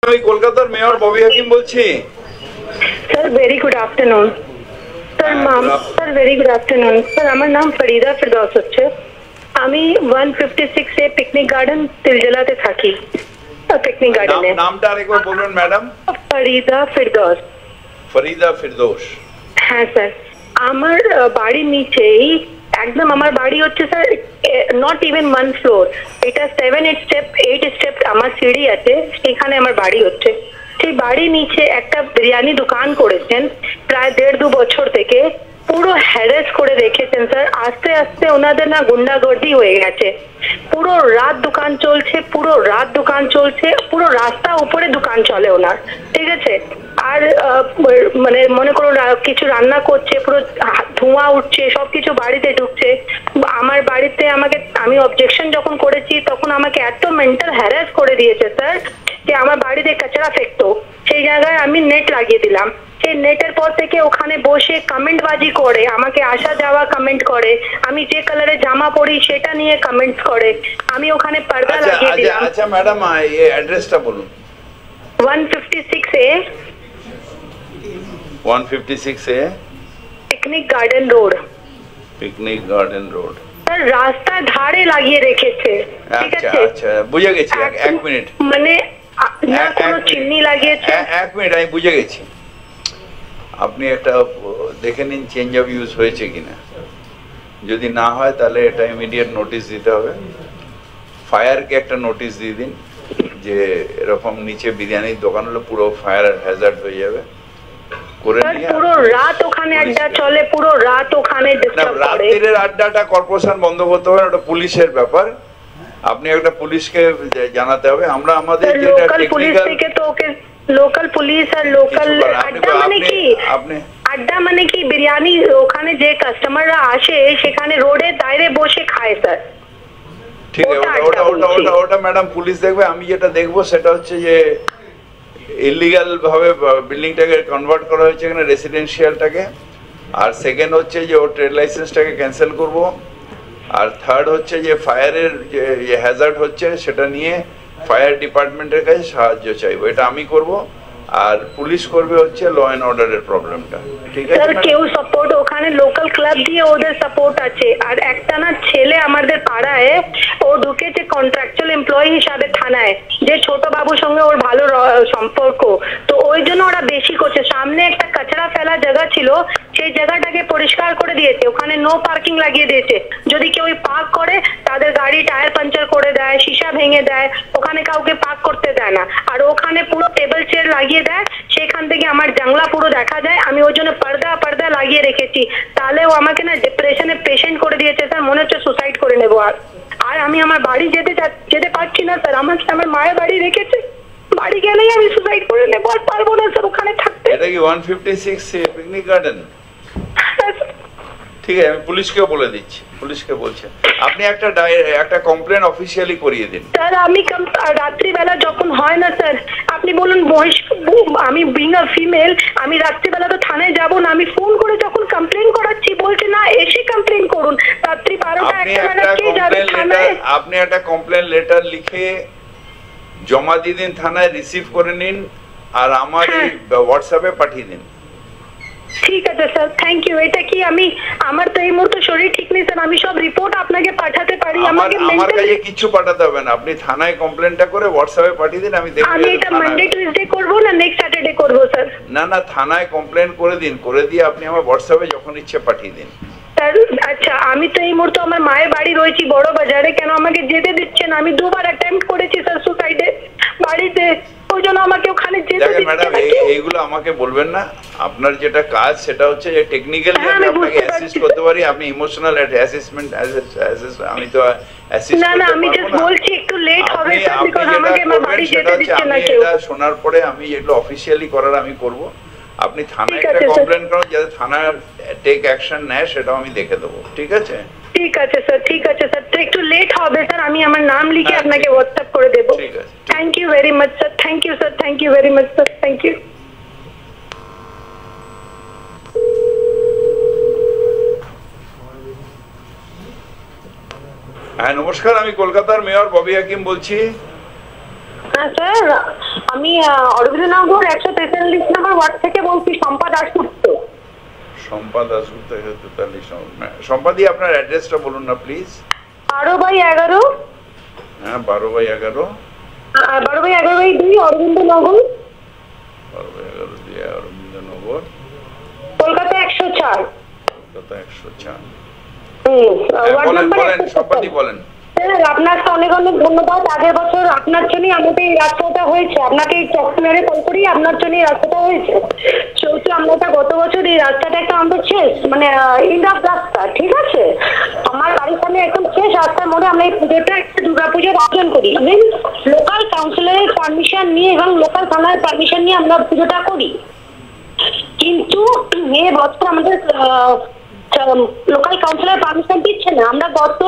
আমি কলকাতার মেয়র ববি হাকিম বলছি। Sir very good afternoon. Sir very good afternoon. Sir আমার নাম ফরিদা ফিরদৌস হচ্ছে। আমি 156 এ পিকনিক গার্ডেন তিলজলাতে থাকি। পিকনিক গার্ডেনে। নামটা আরেকবার বলুন ম্যাডাম। ফরিদা ফিরদৌস। ফরিদা ফিরদৌস। হ্যাঁ স্যার, আমার বাড়ির নিচেই একদম আমার বাড়ি হচ্ছে স্যার নট ইভেন 1 ফ্লোর, এটা 7-8 স্টেপ আমার সিঁড়ি আছে, সেখানে আমার বাড়ি হচ্ছে। সেই বাড়ির নিচে একটা বিরিয়ানি দোকান করেছেন প্রায় 1.5-2 বছর থেকে, পুরো হ্যারাস করে রেখেছেন স্যার। আস্তে আস্তে ওনাদের না গুন্ডাগর্দি হয়ে গেছে। পুরো রাত দোকান চলছে, পুরো রাস্তা উপরে দোকান চলে ওনার, ঠিক আছে। আর মানে মনে করুন কিছু রান্না করছে, পুরো ধোঁয়া উঠছে, সবকিছু বাড়িতে ঢুকছে। আমার বাড়িতে আমি অবজেকশন যখন করেছি তখন আমাকে এত মেন্টাল হ্যারাস করে দিয়েছে স্যার যে আমার বাড়িতে কাচরা ফেকতো, সেই জায়গায় আমি নেট লাগিয়ে দিলাম। সেই নেটের পর থেকে ওখানে বসে কমেন্ট বাজি করে, আমাকে আসা যাওয়া কমেন্ট করে, আমি যে কালারে জামা পরি সেটা নিয়ে কমেন্ট করে, আমি ওখানে পর্দা লাগিয়ে দিলাম। আচ্ছা ম্যাডাম, এই অ্যাড্রেসটা বলুন। 156 এ 156 এ picnic garden road. Picnic garden road sir রাস্তার ধারে লাগিয়ে রেখেছে, ঠিক আছে। আচ্ছা বুঝে গেছি, এক মিনিট, মানে না কোনো চিমনি লাগিয়েছে। এক মিনিট, আমি বুঝে গেছি। আপনি একটা দেখে নিন চেঞ্জ অফ ইউজ হয়েছে কিনা, যদি না হয় তাহলে এটা ইমিডিয়েট নোটিশ দিতে হবে। ফায়ারকে একটা নোটিশ দিয়ে দিন যে এরকম নিচে বিরিয়ানির দোকান হলে পুরো ফায়ার হ্যাজার্ড হয়ে যাবে। পুরো রাত ওখানে আড্ডা চলে, পুরো রাত ওখানে ডিস্টার্ব করে। রাত্রির আড্ডাটা কর্পোরেশন বন্ধ করতে হবে, ওটা পুলিশের ব্যাপার। আপনি একটা পুলিশকে জানাতে হবে। আমরা আমাদের যেটা টেকনিক্যাল থেকে তো ওকে লোকাল পুলিশ আর লোকাল আড্ডা মানে কি বিরিয়ানি ওখানে যে কাস্টমাররা আসে সেখানে রোডে দাঁড়িয়ে বসে খায় স্যার। ঠিক আছে, ওটা ম্যাডাম পুলিশ দেখবে। আমি যেটা দেখবো সেটা হচ্ছে যে ইলিগাল ভাবে বিল্ডিংটাকে কনভার্ট করা হয়েছে এখানে রেসিডেন্সিয়ালটাকে। আর সেকেন্ড হচ্ছে যে ওর ট্রেড লাইসেন্সটাকে ক্যান্সেল করব। আর থার্ড হচ্ছে যে ফায়ারের যে হ্যাজার্ড হচ্ছে সেটা নিয়ে ফায়ার ডিপার্টমেন্টের কাছে সাহায্য চাইবো, এটা আমি করব। আর পুলিশ করবে হচ্ছে ল এন্ড অর্ডারের প্রবলেমটা, ঠিক আছে। স্যার কেউ সাপোর্ট ওখানে লোকাল ক্লাব দিয়ে ওদের সাপোর্ট আছে। আর একটা না ছেলে আমাদের পাড়ায় ও ঢুকেছে কন্ট্রাকচুয়াল এমপ্লয়ি হিসাবে থানায়, যে ছোট বাবুর সঙ্গে ওর ভালো সম্পর্ক, তো ওই জন্য ওরা বেশি করছে। সামনে একটা কাচরা ফেলা জায়গা ছিল, সেই জায়গাটাকে পরিষ্কার করে দিয়েছে, ওখানে নো পার্কিং লাগিয়ে দিয়েছে। যদি কেউ পার্ক করে তাদের গাড়ি টায়ার পাঞ্চার করে দেয়, সীসা ভেঙে দেয়, ওখানে কাউকে পার্ক করতে দেয় না। আর ওখানে পুরো টেবিল চেয়ার লাগিয়ে দেয়, সেখান থেকে আমার জানলা পুরো দেখা যায়। আমি ওই জন্য পর্দা লাগিয়ে রেখেছি, তাহলে ও আমাকে না ডিপ্রেশনে পেশেন্ট করে দিয়েছে স্যার, মনে হচ্ছে সুসাইড করে নেবো। আর আমি আমার বাড়ি যেতে পারছি না স্যার, আমার মায়ের বাড়ি রেখেছে, বাড়ি গেলেই আমি সুসাইড করে নেবো, আর পারবো না স্যার ওখানে থাকতে। এটা কি 156 পিকনিক গার্ডেন? ঠিক আছে, আমি পুলিশকেও বলে দিচ্ছি, পুলিশকে বলছে আপনি একটা কমপ্লেন অফিসিয়ালি করিয়ে দিন। স্যার আমি রাত্রিবেলা যখন হয় না স্যার, আপনি বলুন আমি বিং আ ফিমেল, আমি রাত্রিবেলা তো থানায় যাব না, আমি ফোন করে যখন কমপ্লেন করাচ্ছি বলছে না এসে কমপ্লেন করুন। রাত্রি 12টা-1টা কে যাবে থানায়? আপনি একটা কমপ্লেন লেটার লিখে জমা দিয়ে দিন থানায়, রিসিভ করে নিন আর আমার হোয়াটসঅ্যাপে পাঠিয়ে দিন। ঠিক আছে স্যার, থ্যাংক ইউ। এটা কি আমার তো এই মুহূর্তে শরীর ঠিক নেই স্যার, আমি সব রিপোর্ট আপনাকে পাঠাতে পারি? আমার কাছে কিছু পাঠাতে হবে না, আপনি থানায় কমপ্লেনটা করে হোয়াটসঅ্যাপে পাঠিয়ে দিন, আমি দেখব। আমি এটা মানডে টুইসডে করব না নেক্সট স্যাটারডে করব স্যার? না থানায় কমপ্লেন করে দিন, করে দিয়ে আপনি আমার হোয়াটসঅ্যাপে যখন ইচ্ছে পাঠিয়ে দিন। স্যার আচ্ছা, আমি তো এই মুহূর্তে আমার মায়ের বাড়ি রয়েছি বড় বাজারে, কেন আমাকে যেতে দিচ্ছেন? আমি দুবার অ্যাটেম্প্ট করেছি স্যার সুসাইডে বাড়িতে, ওই জন্য আমাকে ওখানে যেতে দিচ্ছেন। ম্যাডাম এইগুলো আমাকে বলবেন না, আপনার যেটা কাজ সেটা হচ্ছে যে টেকনিক্যালি আমি আপনাকে অ্যাসিস্ট করতে পারি, আপনি ইমোশনাল অ্যাসেসমেন্ট আমি তো অ্যাসিস্ট করতে পারবো না। আমি জাস্ট বলছি একটু লেট হবে স্যার, বিকজ আমাকে আমার বাড়ি যেতে দিচ্ছে না কেউ। এটা শোনার পরে আমি যেগুলো অফিশিয়ালি করার আমি করব। আপনি থানায় একটা কমপ্লেন করুন, যাতে থানা টেক অ্যাকশন নেয় সেটাও আমি দেখে দেবো, ঠিক আছে? ঠিক আছে স্যার, ঠিক আছে স্যার, তো একটু লেট হবে স্যার, আমি আমার নাম লিখে আপনাকে হোয়াটসঅ্যাপ করে দেবো। ঠিক আছে, thank you very much sir, thank you sir, thank you very much sir, thank you. হ্যাঁ নমস্কার, আমি কলকাতার মেয়র ববি হাকিম বলছি। হ্যাঁ স্যার, আমি অরবিন্দনগর 143 নম্বর ওয়ার্ড থেকে বলছি, শম্পা দাশগুপ্ত। শম্পা দাশগুপ্ত 143 নম্বর। শম্পাদি আপনার অ্যাড্রেসটা বলুন না প্লিজ। 12/11। হ্যাঁ 12/11। 12/11/2 অরবিন্দনগর। 12/11 অরবিন্দনগর, কলকাতা 104। কলকাতা 104। ওয়ার্ড নাম্বার বলেন শম্পাদি বলেন। স্যার আপনাকে অনেক অনেক ধন্যবাদ। আগের বছর আপনার জন্যই আমাদের এই রাস্তাটা হয়েছে, আপনাকে চকমেরে কল করি, আপনার জন্য এই রাস্তাটা হয়েছে। সেহেতু আমরা গত বছর এই রাস্তাটা একটা আমাদের শেষ, মানে এন্ড অফ রাস্তা, ঠিক আছে। আমার বাড়ির সামনে একদম শেষ রাস্তার মোড়ে আমরা এই পুজোটা একটা দুর্গাপুজোর আয়োজন করি। লোকাল কাউন্সিলরের পারমিশন নিয়ে এবং লোকাল থানার পারমিশন নিয়ে আমরা পুজোটা করি। কিন্তু এই বছর আমাদের লোকাল কাউন্সিলর পারমিশন দিচ্ছে না। আমরা কত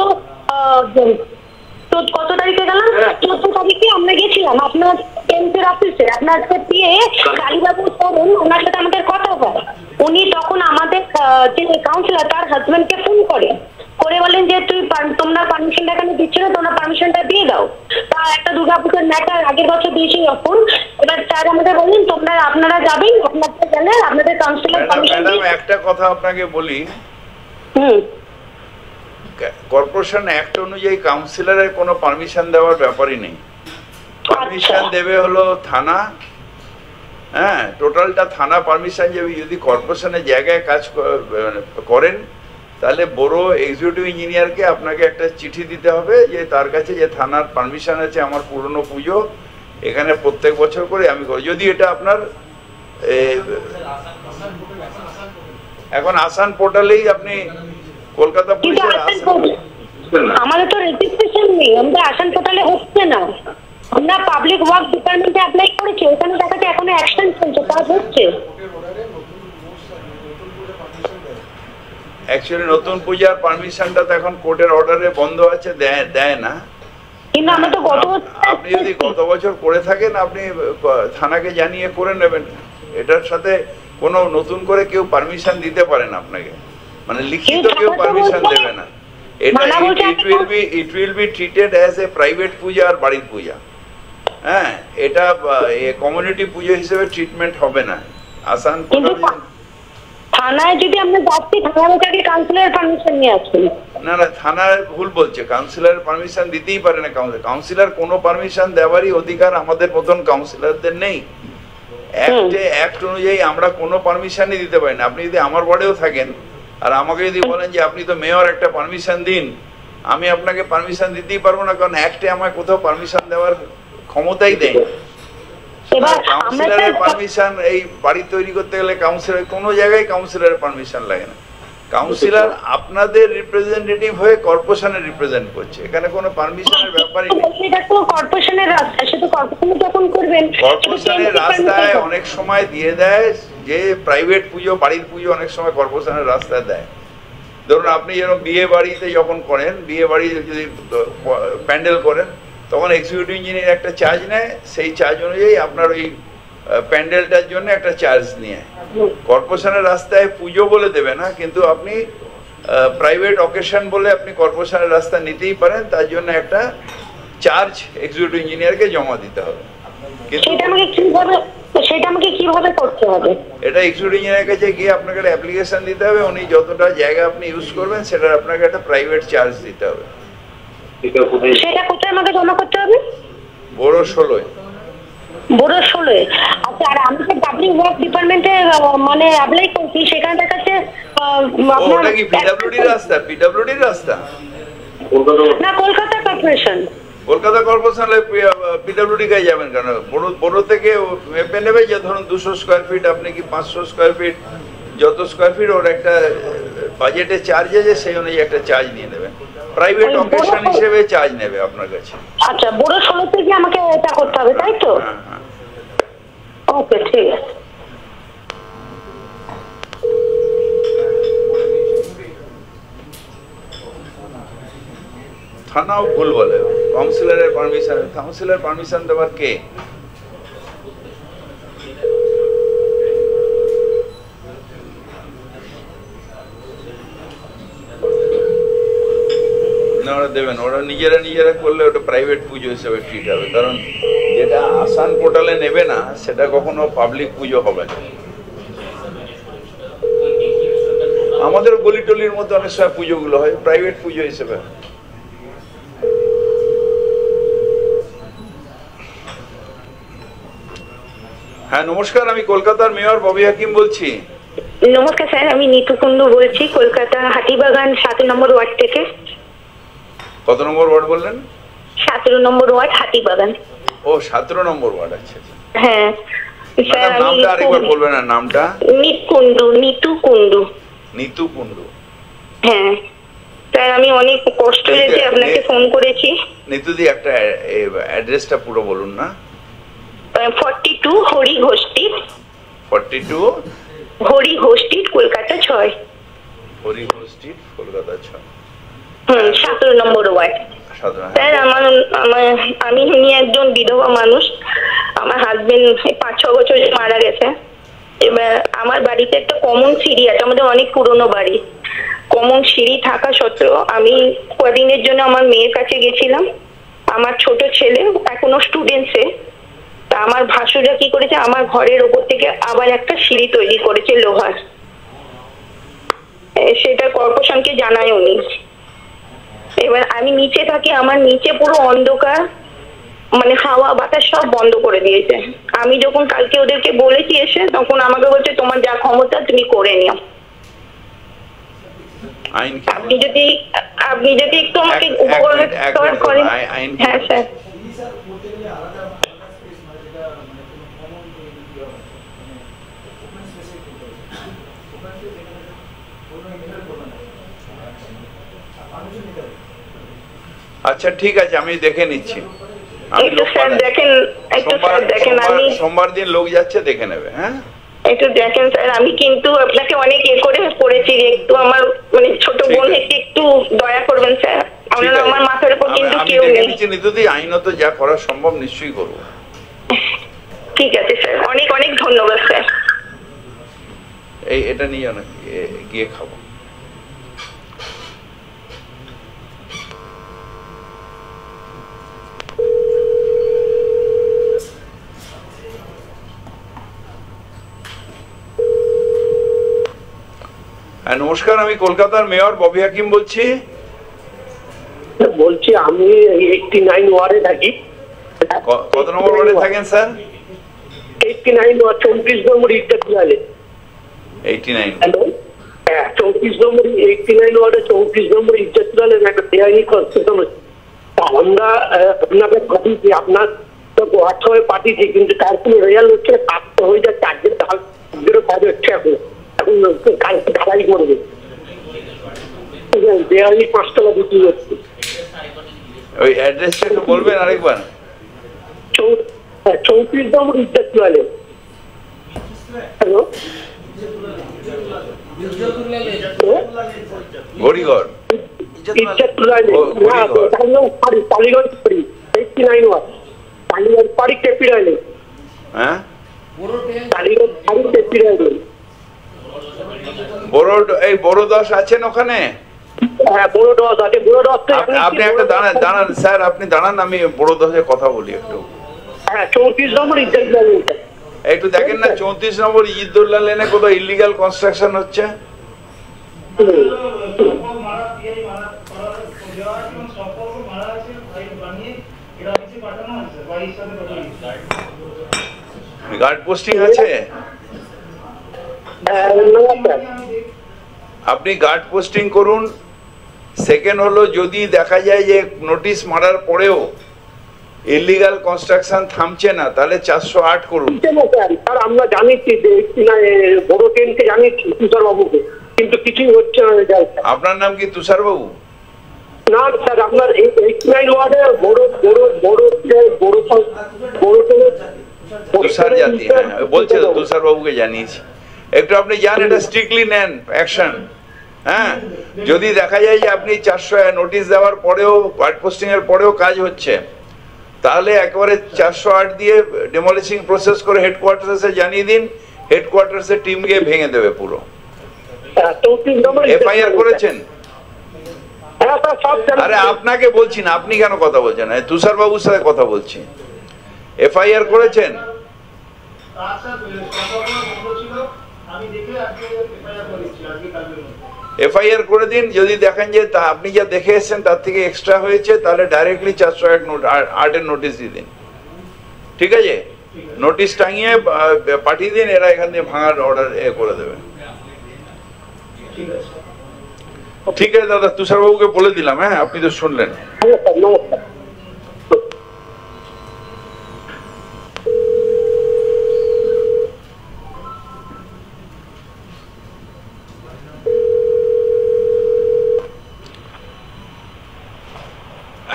তারিখে গেলাম, 14 তারিখে আমরা গেছিলাম আপনার এমপির অফিসে, আপনার পিএ কালীবাবু তরুণ, ওনার সাথে আমাদের কথা হয়। উনি তখন আমাদের যে কাউন্সিলর তার হাজবেন্ডকে ফোন করে বলেন যে তোমরা পারমিশনটা কেন দিচ্ছ না, তোমরা পারমিশনটা দিয়ে দাও। তা একটা দুর্গাপুজোর ম্যাটার আগের বছর দিয়েছি যখন, এবার স্যার আমাদের বললেন আপনারা যাবেন, আপনাদের গেলে আপনাদের কাউন্সিলর পারমিশন। একটা কথা আপনাকে বলি, কর্পোরেশন অ্যাক্ট অনুযায়ী কাউন্সিলরের কোনো পারমিশন দেওয়ার ব্যাপারই নেই। পারমিশন দেবে হলো থানা। হ্যাঁ, টোটালটা থানা পারমিশন যাবে। যদি কর্পোরেশনের জায়গায় কাজ করেন তাহলে বড় এক্সিকিউটিভ ইঞ্জিনিয়ারকে আপনাকে একটা চিঠি দিতে হবে যে তার কাছে যে থানার পারমিশন আছে, আমার পুরনো পুজো এখানে প্রত্যেক বছর করে আমি করি। যদি এটা আপনার এখন আসান পোর্টালেই আপনি কলকাতা পুলিশের আমাদের তো রেজিস্ট্রেশন নেই, আমাদের আসান পোর্টালে হচ্ছে না। আমরা পাবলিক ওয়ার্ক ডিপার্টমেন্টে অ্যাপ্লাই করেছি, ওখানে দেখাচ্ছে এখনো অ্যাকশন চলছে, কাজ হচ্ছে। অ্যাকচুয়ালি নতুন পূজার পারমিশনটা তো এখন কোর্টের অর্ডারে বন্ধ আছে, দেয় না। কিন্তু আমরা তো আপনি যদি গত বছর করে থাকেন আপনি থানাকে জানিয়ে করে নেবেন। এটার সাথে কোনো নতুন করে কেউ পারমিশন দিতে পারে না আপনাকে, মানে লিখিত কেউ পারমিশন দেবে না। এটা it will be treated as a private puja আর বাড়ির পূজা। হ্যাঁ, এটা কমিউনিটি পুজো হিসেবে ট্রিটমেন্ট হবে না। আসান থানায় যদি আমরা যাচ্ছি, থানার কাউন্সিলরের পারমিশন নিয়ে আসবেন। না না, থানা ভুল বলছে, কাউন্সিলরের পারমিশন দিতেই পারে না। কাউন্সিলর কোনো পারমিশন দেওয়ারই অধিকার আমাদের মতন কাউন্সিলরদের নেই। অ্যাক্ট অনুযায়ী আমরা কোনো পারমিশনই দিতে পারি না। আপনি যদি আমার ওয়ার্ডেও থাকেন আর আমাকে যদি বলেন যে আপনি তো মেয়র একটা পারমিশন দিন, আমি আপনাকে পারমিশন দিতেই পারবো না, কারণ অ্যাক্টে আমায় কোথাও পারমিশন দেওয়ার ক্ষমতাই দেয়। কাউন্সিলরের পারমিশন এই বাড়ি তৈরি করতে গেলে কাউন্সিলর কোনো জায়গায় কাউন্সিলরের পারমিশন লাগে না। কাউন্সিলর আপনাদের রিপ্রেজেন্টেটিভ হয়ে কর্পোরেশনের রিপ্রেজেন্ট করছে, এখানে কোনো পারমিশনের ব্যাপারই নেই। কর্পোরেশনের রাস্তা, সেটা কর্পোরেশন যখন করবেন, কর্পোরেশনের রাস্তায় অনেক সময় দিয়ে দেয় যে প্রাইভেট পুজো বাড়ির পুজো অনেক সময় কর্পোরেশনের রাস্তায় দেয়। ধরুন আপনি যেন বিয়ে বাড়িতে যখন করেন, বিয়ে বাড়ি যদি প্যান্ডেল করেন, তখন এক্সিকিউটিভ ইঞ্জিনিয়ার একটা চার্জ নেয়, সেই চার্জ অনুযায়ী আপনার ওই প্যান্ডেলটার জন্য একটা চার্জ নিয়ে। কর্পোরেশনের রাস্তায় পুজো বলে দেবে না, কিন্তু আপনি প্রাইভেট অকেশন বলে আপনি কর্পোরেশনের রাস্তা নিতেই পারেন, তার জন্য একটা চার্জ এক্সিকিউটিভ ইঞ্জিনিয়ারকে জমা দিতে হবে। কিন্তু সেটা আমাকে কিভাবে করতে হবে? এটা এক্সিকিউটিভ ইঞ্জিনিয়ারের কাছে গিয়ে আপনাকে একটা অ্যাপ্লিকেশন দিতে হবে। উনি যতটা জায়গা আপনি ইউজ করবেন সেটা আপনাকে একটা প্রাইভেট চার্জ দিতে হবে। সেটা কোথায় আমাকে জমা করতে হবে? বড় 16। বড় 16। আচ্ছা, আর আমি যে পাবলিক ওয়ার্ক ডিপার্টমেন্টে মানে অ্যাপ্লাই করছি, সেখানে দেখাচ্ছে ওটা কি পিডব্লিউডি রাস্তা? পিডব্লিউডি রাস্তা না, Kolkata corporation. Kolkata corporation PWD কাজ যাবেন কেন? বড় থেকে মেপে নেবে যে ধরুন 200 স্কোয়ার ফিট, আপনি কি 500 স্কোয়ার ফিট, যত স্কোয়ার ফিট ওর একটা বাজেটে চার্জ আছে, সেই অনুযায়ী একটা চার্জ নিয়ে নেবেন। প্রাইভেট অকেশন হিসেবে চার্জ নেবে আপনার কাছে। আচ্ছা, বড় 16 থেকে আমাকে এটা করতে হবে, তাই তো? হ্যাঁ। ওকে, ঠিক আছে। থানাও ভুল বলে। কাউন্সিলরের পারমিশন দেওয়ার কে? না, ওরা দেবেন। ওরা নিজেরা করলে ওটা প্রাইভেট পুজো হিসেবে ট্রিট হবে, কারণ যেটা যেটা আসান পোর্টালে নেবে না সেটা কখনো পাবলিক পুজো হবে না। আমাদের গলি টলির মধ্যে অনেক সময় পুজোগুলো হয় প্রাইভেট পুজো হিসেবে। হ্যাঁ নমস্কার, আমি কলকাতার মেয়র ববি হাকিম বলছি। নমস্কার স্যার, আমি নিতু কুন্ডু বলছি, কলকাতা হাতিবাগান 7 নম্বর ওয়ার্ড থেকে। কত নম্বর ওয়ার্ড বললেন? 17 নম্বর ওয়ার্ড হাতিবাগান। ও 17 নম্বর ওয়ার্ড, আচ্ছা। হ্যাঁ স্যার, আমি নামটা আরেকবার বলবেন না। নামটা? নিতু কুন্ডু। নিতু কুন্ডু। হ্যাঁ স্যার, আমি অনেক কষ্ট হয়েছে আপনাকে ফোন করেছি। নিতুদি একটা অ্যাড্রেসটা পুরো বলুন না। 42 Hari Ghosh street. 42 Hari Ghosh street, Kolkata 6। Hari Ghosh street, Kolkata 6। 17 নম্বর ওয়ার্ড। স্যার আমি একজন বিধবা মানুষ। আমার হাজবেন্ড 5-6 বছর মারা গেছে। এবার আমার বাড়িতে একটা কমন সিঁড়ি আছে, আমাদের অনেক পুরনো বাড়ি। কমন সিঁড়ি থাকা সত্ত্বেও আমি কদিনের জন্য আমার মেয়ের কাছে গেছিলাম। আমার ছোট ছেলে এখনো স্টুডেন্টসে, তা আমার ভাসুরা কি করেছে, আমার ঘরের ওপর থেকে আবার একটা সিঁড়ি তৈরি করেছে লোহার। সেটা কর্পোরেশনকে জানায় উনি। এবার আমি নিচে থাকি, আমার নিচে পুরো অন্ধকার, মানে হাওয়া বাতাস সব বন্ধ করে দিয়েছে। আমি যখন কালকে ওদেরকে বলেছি এসে, তখন আমাকে বলছে তোমার যা ক্ষমতা তুমি করে নিও। আপনি যদি একটু আমাকে উপকার করেন। হ্যাঁ স্যার। আচ্ছা ঠিক আছে, আমি দেখে নিচ্ছি। সোমবার দিন লোক যাচ্ছে, দেখে নেবে। হ্যাঁ একটু দেখেন স্যার, আমি কিন্তু আপনাকে অনেক করে করেছি, একটু আমার মানে ছোট বোন একটু দয়া করবেন স্যার। আমার মাথার উপর কিন্তু কেউ নেই। নিতুদি আইনত যা করা সম্ভব নিশ্চয়ই করবো। ঠিক আছে স্যার, অনেক অনেক ধন্যবাদ স্যার। এটা নিয়ে অনেক গিয়ে খাবো। নমস্কার, আমি কলকাতার মেয়র ববি হাকিম বলছি। আমি 89 ওয়ার্ডে থাকি। কত নম্বর ওয়ার্ডে থাকেন স্যার? 89 ওয়ার্ড, 34 নম্বর ইট্টাকুলালে। 89? হ্যালো, 34 নম্বর 89 ওয়ার্ডে 34 নম্বর ইট্টাকুলালে একটা বেআইনি কনস্ট্রাকশন হচ্ছে। আমরা আপনাকে পাঠিয়েছি, আপনার তো হোয়াটসঅ্যাপে পাঠিয়েছি, কিন্তু তার কোনো রেজাল্ট হচ্ছে না। কাজ তো হয়ে যাচ্ছে, আজকের কাজ হচ্ছে এখন কালকে ঢালাই করবে। বেআইনি 5 টাকা বিক্রি হচ্ছে। ওই অ্যাড্রেসটা একটু বলবেন আরেকবার? 34 নম্বর ইট্টাকুলালে। হ্যালো, গড়িগড় ইট্টাকুলালে, টালিগঞ্জ পাড়ি 89 ওয়ার্ড, টালিগঞ্জ পাড়ি টেপিরাইলে। হ্যাঁ, টালিগঞ্জ পাড়ি টেপিরাইলে। বড় দশ আছেন ওখানে? হ্যাঁ, বড় দশ আছে। বড় দশ আপনি একটা দাঁড়ান স্যার, আপনি দাঁড়ান, আমি বড় দশে কথা বলি একটু। হ্যাঁ, 34 নম্বর ইট্টাকুলা লেন। একটু দেখেন না, 34 নম্বর ইদ্দুল্লাহ লেনে কোথাও ইলিগাল কনস্ট্রাকশন হচ্ছে। গার্ড পোস্টিং আছে? আপনি গার্ড পোস্টিং করুন। সেকেন্ড হলো, যদি দেখা যায় যে নোটিশ মারার পরেও ইলিগাল কনস্ট্রাকশন থামছে না, তাহলে 408 করুন। স্যার আমরা জানিয়েছি, বড় ট্রেনকে জানিয়েছি, তুষার বাবুকে, কিন্তু কিছুই হচ্ছে না। আপনার নাম কি তুষার বাবু? না স্যার, আপনার 89 ওয়ার্ডে তুষার জাতি, হ্যাঁ বলছে তো, তুষার বাবুকে জানিয়েছি। একটু আপনি যান, এটা স্ট্রিক্টলি নেন অ্যাকশন। হ্যাঁ, যদি দেখা যায় যে আপনি 400 নোটিশ দেওয়ার পরেও, গার্ড পোস্টিং এর পরেও কাজ হচ্ছে, তাহলে একেবারে 408 দিয়ে ডেমোলিশিং প্রসেস করে হেডকোয়ার্টার্সে জানিয়ে দিন। হেডকোয়ার্টার্সের টিম গিয়ে ভেঙে দেবে পুরো। এফআইআর করেছেন? আরে আপনাকে বলছি না, আপনি কেন কথা বলছেন? তুষার বাবুর সাথে কথা বলছি। এফআইআর করেছেন? এফআইআর করে দিন। যদি দেখেন যে আপনি যা দেখে এসেছেন তার থেকে এক্সট্রা হয়েছে, তাহলে ডাইরেক্টলি 408 নোটিশ দিয়ে দিন। ঠিক আছে, নোটিশ টাঙিয়ে পাঠিয়ে দিন, এরা এখান থেকে ভাঙার অর্ডার করে দেবে। ঠিক আছে দাদা, তুষারবাবুকে বলে দিলাম। হ্যাঁ, আপনি তো শুনলেন।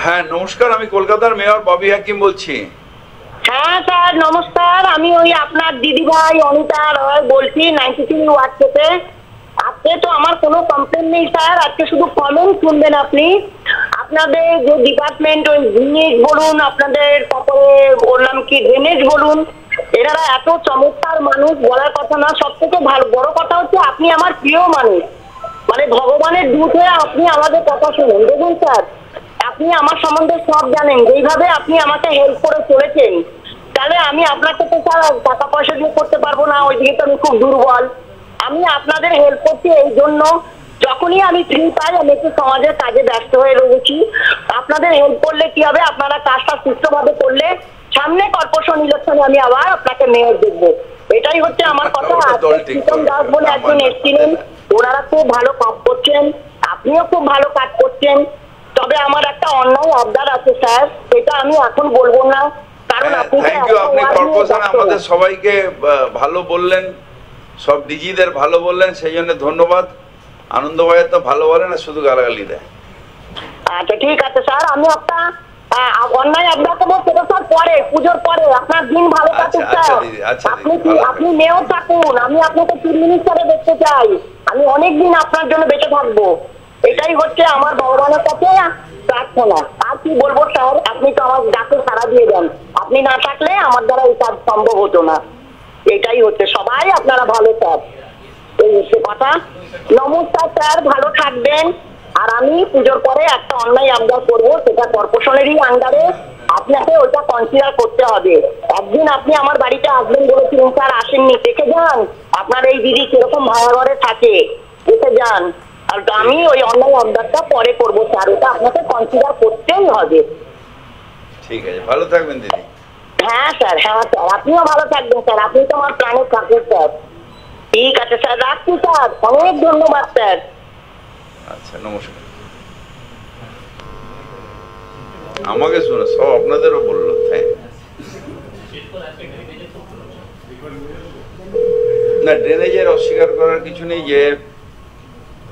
হ্যাঁ নমস্কার, আমি কলকাতার মেয়র ববি হাকিম বলছি। হ্যাঁ স্যার নমস্কার, আমি ওই আপনার দিদিভাই অনিতা রয় বলছি 93 ওয়ার্ড থেকে। আজকে তো আমার কোনো কমপ্লেন নেই স্যার, আজকে শুধু কমেন্ট শুনবেন আপনি। আপনাদের যে ডিপার্টমেন্ট, ওই ড্রেনেজ বলুন, আপনাদের তারপরে বললাম কি ড্রেনেজ বলুন, এনারা এত চমৎকার মানুষ, বলার কথা না। সব থেকে ভালো বড় কথা হচ্ছে আপনি আমার প্রিয় মানুষ, মানে ভগবানের দূত হয়ে আপনি আমাদের কথা শুনুন। দেখুন স্যার, আপনি আমার সম্বন্ধে সব জানেন, যেইভাবে আপনি আমাকে হেল্প করে চলেছেন, তাহলে আমি আপনাকে তো স্যার টাকা পয়সা দিয়ে করতে পারবো না, ওইদিকে তো আমি খুব দুর্বল। আমি আপনাদের হেল্প করছি এই জন্য, যখনই আমি ফ্রি পাই আমি একটু সমাজের কাজে ব্যস্ত হয়ে রয়েছি। আপনাদের হেল্প করলে কি হবে, আপনারা কাজটা সুস্থভাবে করলে সামনে কর্পোরেশন ইলেকশনে আমি আবার আপনাকে মেয়র দেখবো। এটাই হচ্ছে আমার কথা। প্রীতম দাস বলে একজন এসেছিলেন, ওনারা খুব ভালো কাজ করছেন, আপনিও খুব ভালো কাজ করছেন। তবে আমার একটা অন্যায় আবদার আছে স্যার, সেটা আমি এখন বলবো না, কারণ আপনি কর্পোরেশন আমাদের সবাইকে ভালো বললেন, সব ডিজিদের ভালো বললেন, সেই জন্য ধন্যবাদ। আনন্দবাজার তো ভালো বলে না, শুধু গালাগালি দেয়। আচ্ছা ঠিক আছে স্যার, আমি একটা অন্যায় আবদার করবো, সেটা স্যার পরে, পুজোর পরে। আপনার দিন ভালো কাটুক স্যার, আপনি মেয়র থাকুন, আমি আপনাকে চিফ মিনিস্টারে দেখতে চাই, আমি অনেকদিন আপনার জন্য বেঁচে থাকবো। এটাই হচ্ছে আমার ভগবানের কাছে প্রার্থনা। আর কি বলবো স্যার, আপনি তো আমার ডাকে সাড়া দিয়ে দেন, আপনি না থাকলে আমার দ্বারা এই কাজ সম্ভব হতো না। এটাই হচ্ছে, সবাই আপনারা ভালো স্যার, এই হচ্ছে কথা। নমস্কার স্যার, ভালো থাকবেন। আর আমি পুজোর পরে একটা অন্যায় আবদার করবো, সেটা কর্পোরেশনেরই আন্ডারে, আপনাকে ওইটা কনসিডার করতে হবে। একদিন আপনি আমার বাড়িতে আসবেন বলেছিলেন স্যার, আসেননি, দেখে যান আপনার এই দিদি কিরকম ভাড়া ঘরে থাকে, দেখে যান। আর আমি ওই অন্যায় আবদারটা পরে করবো স্যার, ওটা আপনাকে কনসিডার করতেই হবে। ঠিক আছে, ভালো থাকবেন দিদি। হ্যাঁ স্যার, হ্যাঁ স্যার, আপনিও ভালো থাকবেন স্যার, আপনি তো আমার প্রাণের ঠাকুর স্যার। ঠিক আছে স্যার, রাখছি স্যার, অনেক ধন্যবাদ স্যার। আচ্ছা নমস্কার। আমাকে শুনে সব আপনাদেরও বললো। না, ড্রেনেজের অস্বীকার করার কিছু নেই, যে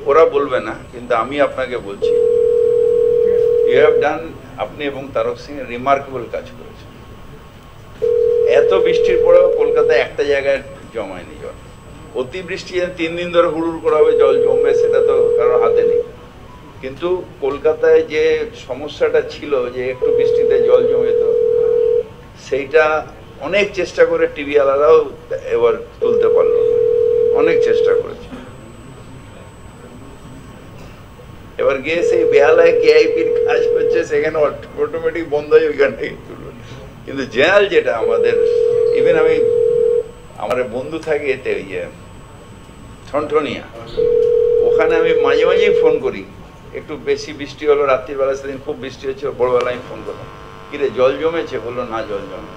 ওরা বলবে না, কিন্তু আমি আপনাকে বলছি, ইউ হ্যাভ ডান, আপনি এবং তারক সিং রিমার্কেবল কাজ করেছেন। এত বৃষ্টির পরেও কলকাতায় একটা জায়গায় জমায়নি জল। অতিবৃষ্টি 3 দিন ধরে হুড়ুর করা হবে, জল জমবে, সেটা তো কারোর হাতে নেই। কিন্তু কলকাতায় যে সমস্যাটা ছিল, যে একটু বৃষ্টিতে জল জমে যেত, সেইটা অনেক চেষ্টা করে টিভি আলাদাও এবার তুলতে পারলো, অনেক চেষ্টা করেছে। এবার গিয়ে সেই বেহালায় কেআইপির কাজ হচ্ছে, সেখানে অটোমেটিক বন্ধ হয়ে ওইখান থেকে তুলবে। কিন্তু জেনারেল যেটা আমাদের, ইভেন আমি আমার বন্ধু থাকে এতে, ওই যে ঠনঠনিয়া, ওখানে আমি মাঝে মাঝেই ফোন করি, একটু বেশি বৃষ্টি হলো রাত্রিবেলা, সেদিন খুব বৃষ্টি হচ্ছে, ভোরবেলা আমি ফোন করলাম, কিরে জল জমেছে? বললো না, জল জমে।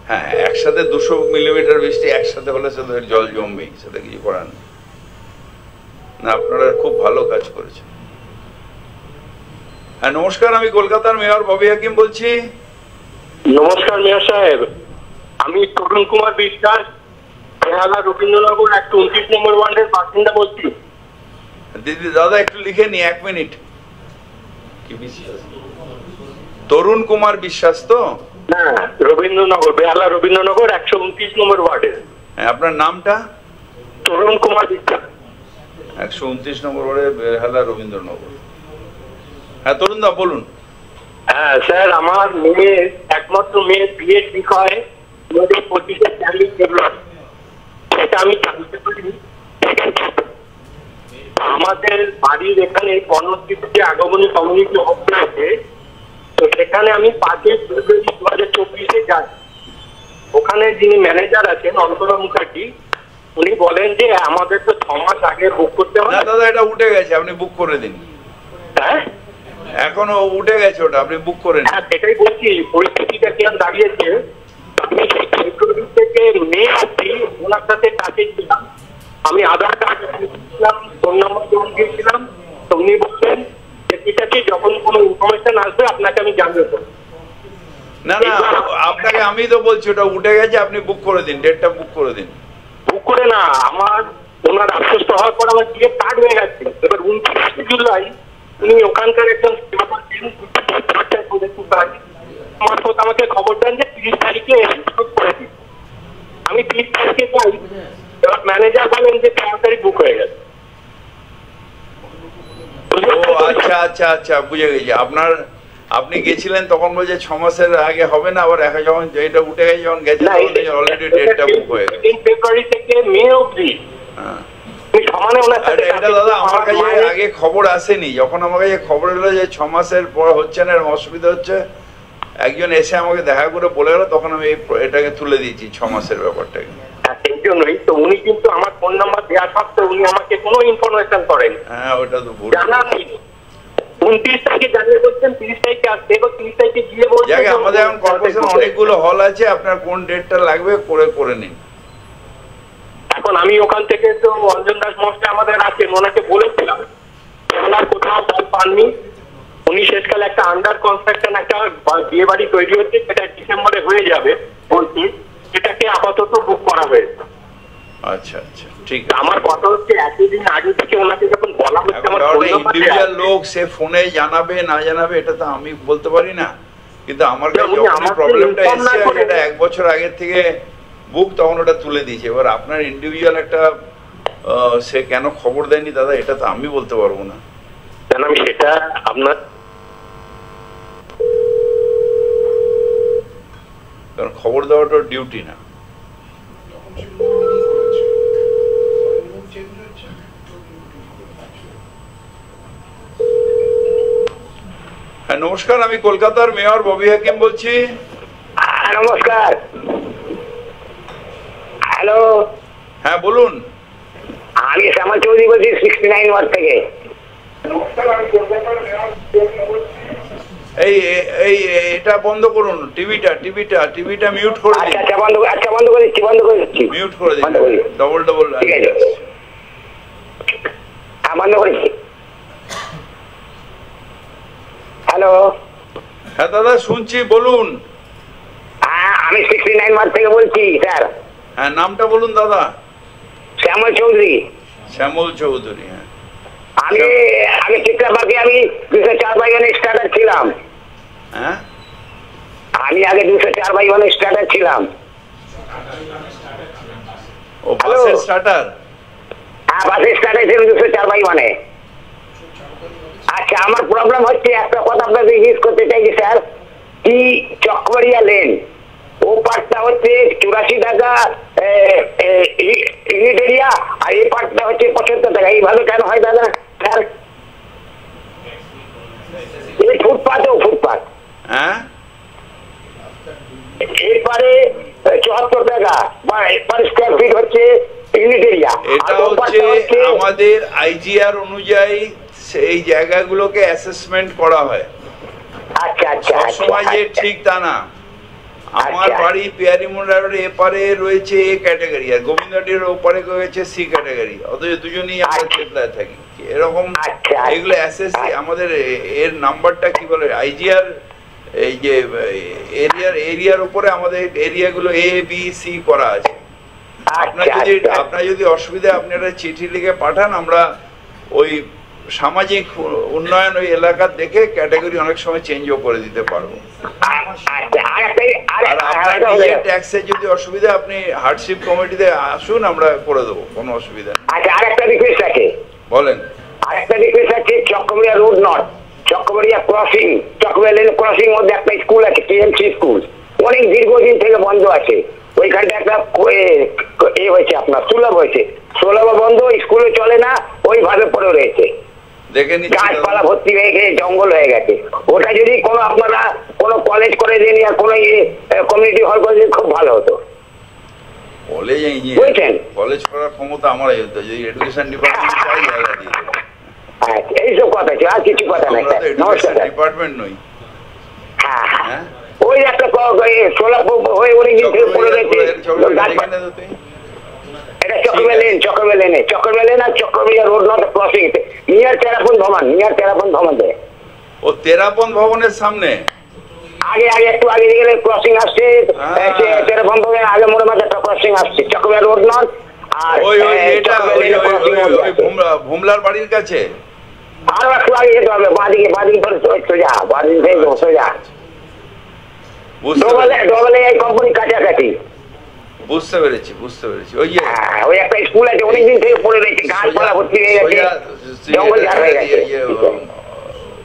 হ্যাঁ, একসাথে 200 মিলিমিটার বৃষ্টি একসাথে হলে সে জল জমবেই, সেটা কিছু করার নেই। না, আপনারা খুব ভালো কাজ করেছেন। হ্যাঁ নমস্কার, আমি কলকাতার মেয়র ববি হাকিম বলছি। নমস্কার মেয়র সাহেব, আমি তরুণ কুমার বিশ্বাস, বেহালা রবীন্দ্রনগর 129 নম্বর ওয়ার্ডের বাসিন্দা বলছি। দিদি দাদা একটু লিখে নি, 1 মিনিট। কি বিশ্বাস? তরুণ কুমার বিশ্বাস তো? হ্যাঁ, রবীন্দ্রনগর, বেহালা রবীন্দ্রনগর 129 নম্বর ওয়ার্ডে। হ্যাঁ, আপনার নামটা? তরুণ কুমার বিশ্বাস। 129 নম্বর ওয়ার্ডে, বেহালা রবীন্দ্রনগর। হ্যাঁ তরুণ দা বলুন। হ্যাঁ স্যার, আমার মেয়ের, একমাত্র মেয়ের বিয়ে ঠিক হয় 2025 ফেব্রুয়ারি। সেটা আমি জানতে পারি আমাদের বাড়ির এখানে কর্ণদ্বীপ যে আগমনী কমিউনিটি হল আছে, তো সেখানে আমি 5 ফেব্রুয়ারি 2024 যাই। ওখানে যিনি ম্যানেজার আছেন অন্তরা মুখার্জি, উনি বলেন যে আমাদের তো 6 মাস আগে বুক করতে হবে। না দাদা, এটা উঠে গেছে, আপনি বুক করে দিন। হ্যাঁ, এখনো উঠে গেছে ওটা, আপনি বুক করে নিন। হ্যাঁ সেটাই বলছি, পরিস্থিতিটা কেমন দাঁড়িয়েছে। আমি ফেব্রুয়ারি থেকে মে অবধি ওনার সাথে টাচে ছিলাম। আমি আধার কার্ড দিয়েছিলাম, ফোন নাম্বার জমা দিয়েছিলাম। তো উনি বলছেন যে ঠিক আছে, যখন কোনো ইনফরমেশন আসবে আপনাকে আমি জানাবো। না না, আপনাকে আমি তো বলছি ওটা উঠে গেছে, আপনি বুক করে দিন, ডেটটা বুক করে দিন। বুক করে না, আমার ওনার আশ্বস্ত হওয়ার পর আমার গিয়ে কার্ড হয়ে গেছে। এবার 29 জুলাই উনি ওখানকার একজন মারফত আমাকে খবর দেন যে 30 তারিখে করে দিন। আমি 30 তারিখে যাই, এবার ম্যানেজার বলেন যে 4 তারিখ বুক হয়ে গেছে। ও আচ্ছা আচ্ছা আচ্ছা, বুঝে গেছি। আপনি গেছিলেন তখন বলছে 6 মাসের আগে হবে না, আবার এখন যখন এটা উঠে গেছে, যখন গেছে অলরেডি ডেটটা বুক হয়ে গেছে। ফেব্রুয়ারি থেকে মে অবধি এটা দাদা আমার কাছে আগে খবর আসেনি। যখন আমার কাছে খবর এলো যে 6 মাসের পর হচ্ছে না, অসুবিধা হচ্ছে, একজন এসে আমাকে দেখা করে বলে গেল, তখন আমি এটাকে তুলে দিয়েছি 6 মাসের ব্যাপারটাকে। সেই জন্যই তো উনি কিন্তু আমার ফোন নাম্বার দেওয়া সত্ত্বেও উনি আমাকে কোনো ইনফরমেশন করেন। হ্যাঁ, ওটা তো ভুল জানা নেই। 29 তারিখে জানিয়ে বলছেন 30 তারিখে আসতে, এবং 30 তারিখে গিয়ে বলছেন আমাদের এখন কর্পোরেশন অনেকগুলো হল আছে, আপনার কোন ডেটটা লাগবে করে নিন। এখন আমি ওখান থেকে তো অঞ্জন দাস মহাশয় আমাদের আছেন, ওনাকে বলেছিলাম, ওনার কোথাও ফল পাননি। উনি শেষকালে একটা আন্ডার কনস্ট্রাকশন একটা বিয়ে বাড়ি তৈরি হচ্ছে, সেটা ডিসেম্বরে হয়ে যাবে বলছি, সেটাকে আপাতত বুক করা হয়েছে। আচ্ছা আচ্ছা, ঠিক। আমার কথা হচ্ছে এতদিন আগে থেকে ওনাকে যখন বলা হচ্ছে, আমার ইন্ডিভিজুয়াল লোক সে ফোনে জানাবে না জানাবে এটা তো আমি বলতে পারি না, কিন্তু আমার কাছে যখন প্রবলেমটা এসেছে এটা 1 বছর আগে থেকে বুক, তখন ওটা তুলে দিয়েছে। এবার আপনার ইন্ডিভিজুয়াল একটা সে কেন খবর দেয়নি দাদা, এটা তো আমি বলতে পারবো না। আমি সেটা আপনার, কারণ খবর দেওয়াটা ডিউটি না। হ্যাঁ নমস্কার, আমি কলকাতার মেয়র ববি হাকিম বলছি। নমস্কার। হ্যালো, হ্যাঁ বলুন। আমি শ্যামল চৌধুরী বলছি 69 ওয়ার্ড থেকে। এই এটা বন্ধ করুন, টিভিটা মিউট করে দিন। আচ্ছা বন্ধ করে দিচ্ছি, মিউট করে দিন, ডবল ঠিক আছে, হ্যাঁ বন্ধ করেছি। হ্যালো, হ্যাঁ দাদা শুনছি, বলুন। হ্যাঁ আমি 69 ওয়ার্ড থেকে বলছি স্যার। হ্যাঁ নামটা বলুন দাদা। শ্যামল চৌধুরী। শ্যামল চৌধুরী, হ্যাঁ। আমি চিত্রাপাকে আমি 204/1 স্টার্টার ছিলাম। হ্যাঁ, আমি আগে 204/1 স্টার্টার ছিলাম। ও বাসের স্টার্টার? হ্যাঁ বাসের স্টার্টার ছিলাম 204/1। আচ্ছা, আমার প্রবলেম হচ্ছে, একটা কথা আপনাকে জিজ্ঞেস করতে চাইছি স্যার, কি চকবাড়িয়া লেন ও পার্টটা হচ্ছে 84 টাকা ইউনিট এরিয়া, আর এই পার্টটা হচ্ছে 75 টাকা, এইভাবে কেন হয় দাদা স্যার? এই ফুটপাথ হ্যাঁ, এরপরে 74 টাকা পার স্কোয়ার ফিট হচ্ছে ইউনিট এরিয়া। এটা হচ্ছে আমাদের আইজিআর অনুযায়ী সেই জায়গাগুলোকে অ্যাসেসমেন্ট করা হয়। আচ্ছা আচ্ছা, সবসময় যে ঠিক তা না। আমার বাড়ি পিয়ারিমোড়ার এপারে রয়েছে এ ক্যাটাগরি, আর গোবিন্দবাটির ওপারে রয়েছে সি ক্যাটাগরি, অথচ দুজনেই আমরা চেতলায় থাকি। এরকম এগুলো অ্যাসেস আমাদের এর নাম্বারটা কি বলে আইজিআর, এই যে এরিয়ার উপরে আমাদের এরিয়াগুলো এ বি সি করা আছে। আপনার যদি অসুবিধা, আপনি একটা চিঠি লিখে পাঠান, আমরা ওই সামাজিক উন্নয়ন ওই এলাকার দেখে ক্যাটাগরি অনেক সময় চেঞ্জও করে দিতে পারবো। আর আপনার নিজের ট্যাক্সের যদি অসুবিধা, আপনি হার্ডশিপ কমিটিতে আসুন, আমরা করে দেবো, কোনো অসুবিধা নেই। আচ্ছা, আরেকটা রিকোয়েস্ট আছে। বলেন। আরেকটা রিকোয়েস্ট আছে, Chakraberia road north, Chakraberia crossing, Chakraberia lane crossing মধ্যে একটা স্কুল আছে, টিএমসি স্কুল, অনেক দীর্ঘদিন থেকে বন্ধ আছে। ওইখানটা একটা হয়েছে, আপনার সুলভ হয়েছে, সুলভ বন্ধ, স্কুলে চলে না, ওইভাবে পড়ে দেখে নিচ্ছি গাছপালা ভর্তি হয়ে গেছে, জঙ্গল হয়ে গেছে। ওটা যদি কোনো আপনারা কোনো কলেজ করে দেন আর কোনো কমিউনিটি হল করে দিন খুব ভালো হতো। কলেজ বুঝছেন? কলেজ করার ক্ষমতা আমারই হতো, যদি এডুকেশন ডিপার্টমেন্ট চাই জায়গা দিয়ে দেবো। এইসব কথা ছিল, আর কিছু কথা নাই। আমরা তো এডুকেশন ডিপার্টমেন্ট নই। হ্যাঁ হ্যাঁ, ওই একটা সোলাপুর হয়ে অনেক দিন থেকে পড়ে রয়েছে। এটা চক্রবেল লেনে আর চক্রবেলিয়া রোড নট ক্রসিং নিয়ার তেরাপন ভবন দেয়। ও তেরাপন ভবনের সামনে আগে একটু আগে গেলে ক্রসিং আসছে, তেরাপন ভবনের আগে মোড়ে মাঝে একটা ক্রসিং আসছে, চক্রবেল রোড নট। আর ওই ভোমলার বাড়ির কাছে আরো একটু আগে যেতে হবে, বাঁদিকে সোজা, বাঁদিকে সোজা ডবল এই কোম্পানি কাছাকাছি। বুঝতে পেরেছি। ওই একটা স্কুল আছে, অনেকদিন থেকে পড়ে রয়েছে, গাছপালা ভর্তি হয়ে গেছে, জঙ্গল ঝাড় হয়ে গেছে।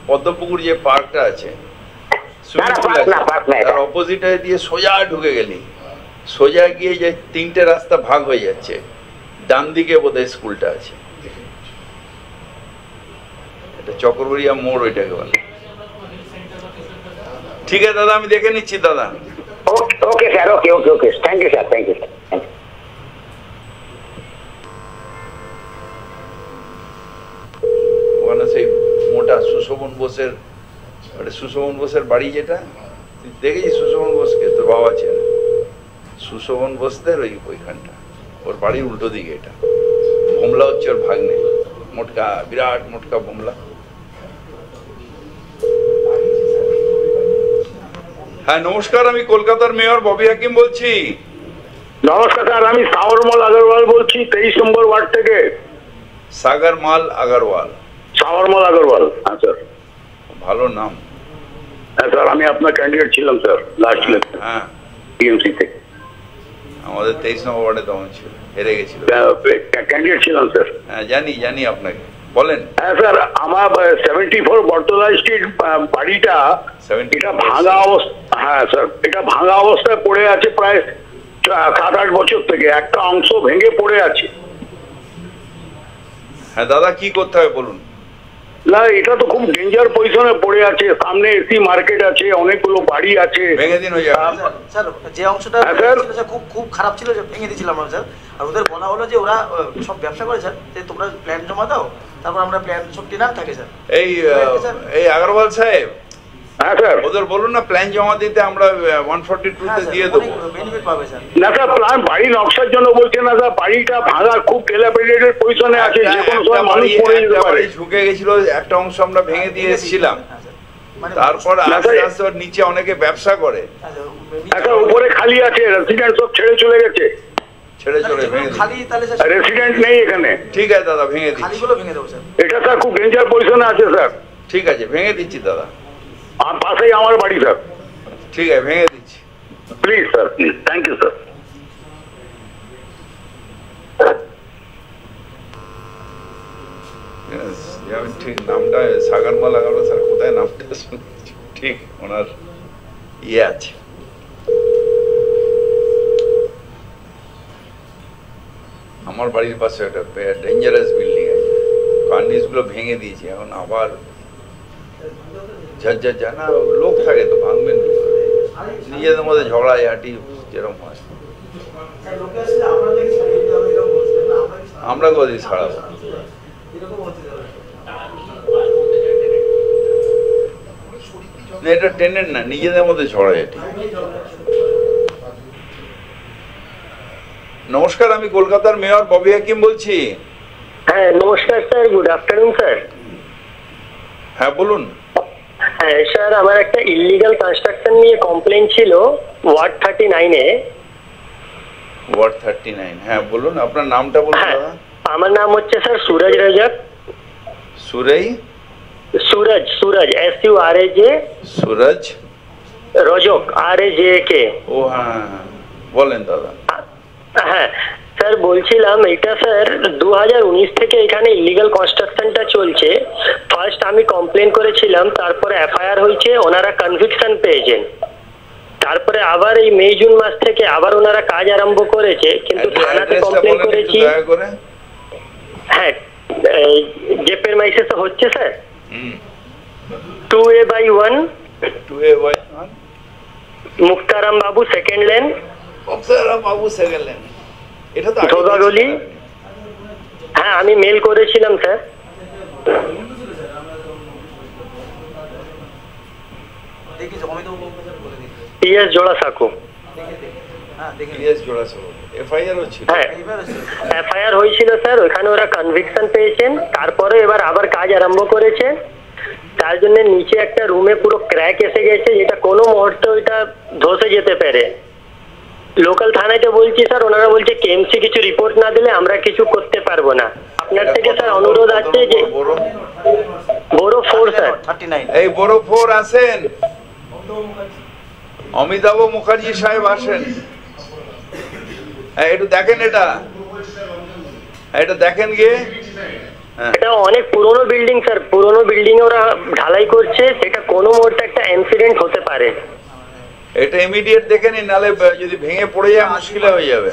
পদ্মপুকুর যে পার্কটা আছে, তার অপোজিটে দিয়ে সোজা ঢুকে গেলি, সোজা গিয়ে যে 3টে রাস্তা ভাগ হয়ে যাচ্ছে, ডান দিকে বোধহয় স্কুলটা আছে, এটা চক্রবরিয়া মোড় ওইটাকে বলে। ঠিক আছে দাদা, আমি দেখে নিচ্ছি দাদা। Okay sir, okay thank you sir, thank you. ওখানে সেই মোটা সুশোভন বোসের বাড়ি, যেটা দেখেছি সুশোভন বোসকে, তোর বাবা ছিল সুশোভন বোসদের ওইখানটা, ওর বাড়ির উল্টো দিকে। এটা ভোমলা হচ্ছে ওর ভাগ্নে, মোটকা, বিরাট মোটকা ভোমলা। হ্যাঁ নমস্কার, আমি কলকাতার মেয়র ববি হাকিম বলছি। নমস্কার স্যার, আমি সাগরমাল আগরওয়াল বলছি, 23 নম্বর ওয়ার্ড থেকে। সাগরমাল আগরওয়াল? হ্যাঁ স্যার। ভালো নাম। হ্যাঁ স্যার, আমি আপনার ক্যান্ডিডেট ছিলাম স্যার লাস্ট ইলেকশন। হ্যাঁ, টিএমসি থেকে। আমাদের 23 নম্বর ওয়ার্ডে তখন ছিল, হেরে গেছিল। ক্যান্ডিডেট ছিলাম স্যার। হ্যাঁ জানি আপনাকে, বলেন। হ্যাঁ স্যার, আমার 74 বটতলা স্ট্রিট বাড়িটা, এটা ভাঙা অবস্থা। হ্যাঁ স্যার, এটা ভাঙা অবস্থায় পড়ে আছে প্রায় 7-8 বছর থেকে, একটা অংশ ভেঙে পড়ে আছে। হ্যাঁ দাদা, কি করতে হবে বলুন। না, এটা তো খুব ডেঞ্জার পজিশনে পড়ে আছে, সামনে এসি মার্কেট আছে, অনেকগুলো বাড়ি আছে। ভেঙে দিন ওই জায়গা। স্যার যে অংশটা খুব খারাপ ছিল, ভেঙে দিয়েছিলাম আমরা স্যার। আর ওদের বলা হলো যে ওরা সব ব্যবসা করে স্যার, তোমরা প্ল্যান জমা দাও, তারপর আমরা প্ল্যান সব টেনার থাকে স্যার। এই আগরওয়াল সাহেব, হ্যাঁ স্যার, ওদের বলুন না প্ল্যান জমা দিতে, আমরা 142 তে দিয়ে দেবো। বেনিফিট পাবে স্যার। না স্যার, প্ল্যান বাড়ি নকশার জন্য বলছে না স্যার, বাড়িটা ভাঙা খুব টেলাপেটেড পজিশনে আছে, যে কোনো সময় মানুষ পড়ে যেতে পারে। ঝুঁকে গেছিল, একটা অংশ আমরা ভেঙে দিয়ে এসেছিলাম, তারপর আস্তে আস্তে নিচে অনেকে ব্যবসা করে। একটা উপরে খালি আছে, রেসিডেন্ট সব ছেড়ে চলে গেছে, রেসিডেন্ট নেই এখানে। ঠিক আছে দাদা, ভেঙে দিচ্ছি। এটা স্যার খুব ডেঞ্জার পজিশনে আছে স্যার। ঠিক আছে, ভেঙে দিচ্ছি দাদা। আর পাশেই আমার বাড়ি স্যার। ঠিক আছে, ভেঙে দিচ্ছি। Please sir, please, thank you sir. ঠিক নামটা সাগরমাল আগরওয়াল স্যার, কোথায় নামটা শুনেছি, ঠিক ওনার ইয়ে আছে। আমার বাড়ির পাশে একটা ডেঞ্জারাস বিল্ডিং আছে, কার্নিস গুলো ভেঙে দিয়েছে, এখন আবার ঝরঝর যায় না, লোক থাকে তো ভাঙবেন, নিজেদের মধ্যে ঝগড়াঝাটি যেরকম হয়। আমরা কদিন ছাড়াবো, না এটা টেনেন না, নিজেদের মধ্যে ঝগড়াঝাটি। নমস্কার, আমি কলকাতার মেয়র ববি হাকিম বলছি। হ্যাঁ নমস্কার স্যার, গুড আফটারনুন স্যার। হ্যাঁ বলুন। হ্যাঁ স্যার, আমার একটা ইলিগাল কনস্ট্রাকশন নিয়ে কমপ্লেন ছিল ওয়ার্ড 39-এ। ওয়ার্ড 39, হ্যাঁ বলুন, আপনার নামটা বলুন দাদা। আমার নাম হচ্ছে sir Suraj Rajak. Suraj SURAJ, Suraj Rajak RAJK। ও হ্যাঁ, বলেন দাদা। হ্যাঁ স্যার, বলছিলাম এটা স্যার 2019 থেকে এখানে ইলিগাল কনস্ট্রাকশনটা চলছে। ফার্স্ট আমি কমপ্লেন করেছিলাম, তারপরে FIR হয়েছে, ওনারা কনভিকশন পেয়েছেন। তারপরে আবার এই মে জুন মাস থেকে আবার ওনারা কাজ আরম্ভ করেছে, কিন্তু থানাতে কমপ্লেন করেছি। হ্যাঁ যে প্রেমাইসিসে হচ্ছে স্যার 2A/1 2A/1 মুক্তারাম বাবু সেকেন্ড লেন, মুক্তারাম বাবু সেকেন্ড লেন, এটা তো ধোদাগলি। হ্যাঁ আমি মেল করেছিলাম স্যার। PS জোড়াসাঁকো। FIR হয়েছিল স্যার, ওখানে ওরা কনভিকশন পেয়েছেন, তারপরে এবার আবার কাজ আরম্ভ করেছে। তার জন্য নিচে একটা রুমে পুরো ক্র্যাক এসে গেছে, যেটা কোনো মুহূর্তে ওইটা ধসে যেতে পারে। লোকাল থানাতে বলছি স্যার, ওনারা বলছে KMC কিছু রিপোর্ট না দিলে আমরা কিছু করতে পারবো না। আপনার থেকে স্যার অনুরোধ আছে যে বড় 4 স্যার 39 এই বড় 4 আসেন, অমিতাভ মুখার্জি সাহেব আসেন, একটু দেখেন, এটা দেখেন গিয়ে। এটা অনেক পুরনো বিল্ডিং স্যার, পুরনো বিল্ডিং ওরা ঢালাই করছে, সেটা কোনো মুহূর্তে একটা ইনসিডেন্ট হতে পারে। এটা ইমিডিয়েট দেখে নিন, নালে যদি ভেঙে পড়ে যায় মুশকিল হয়ে যাবে।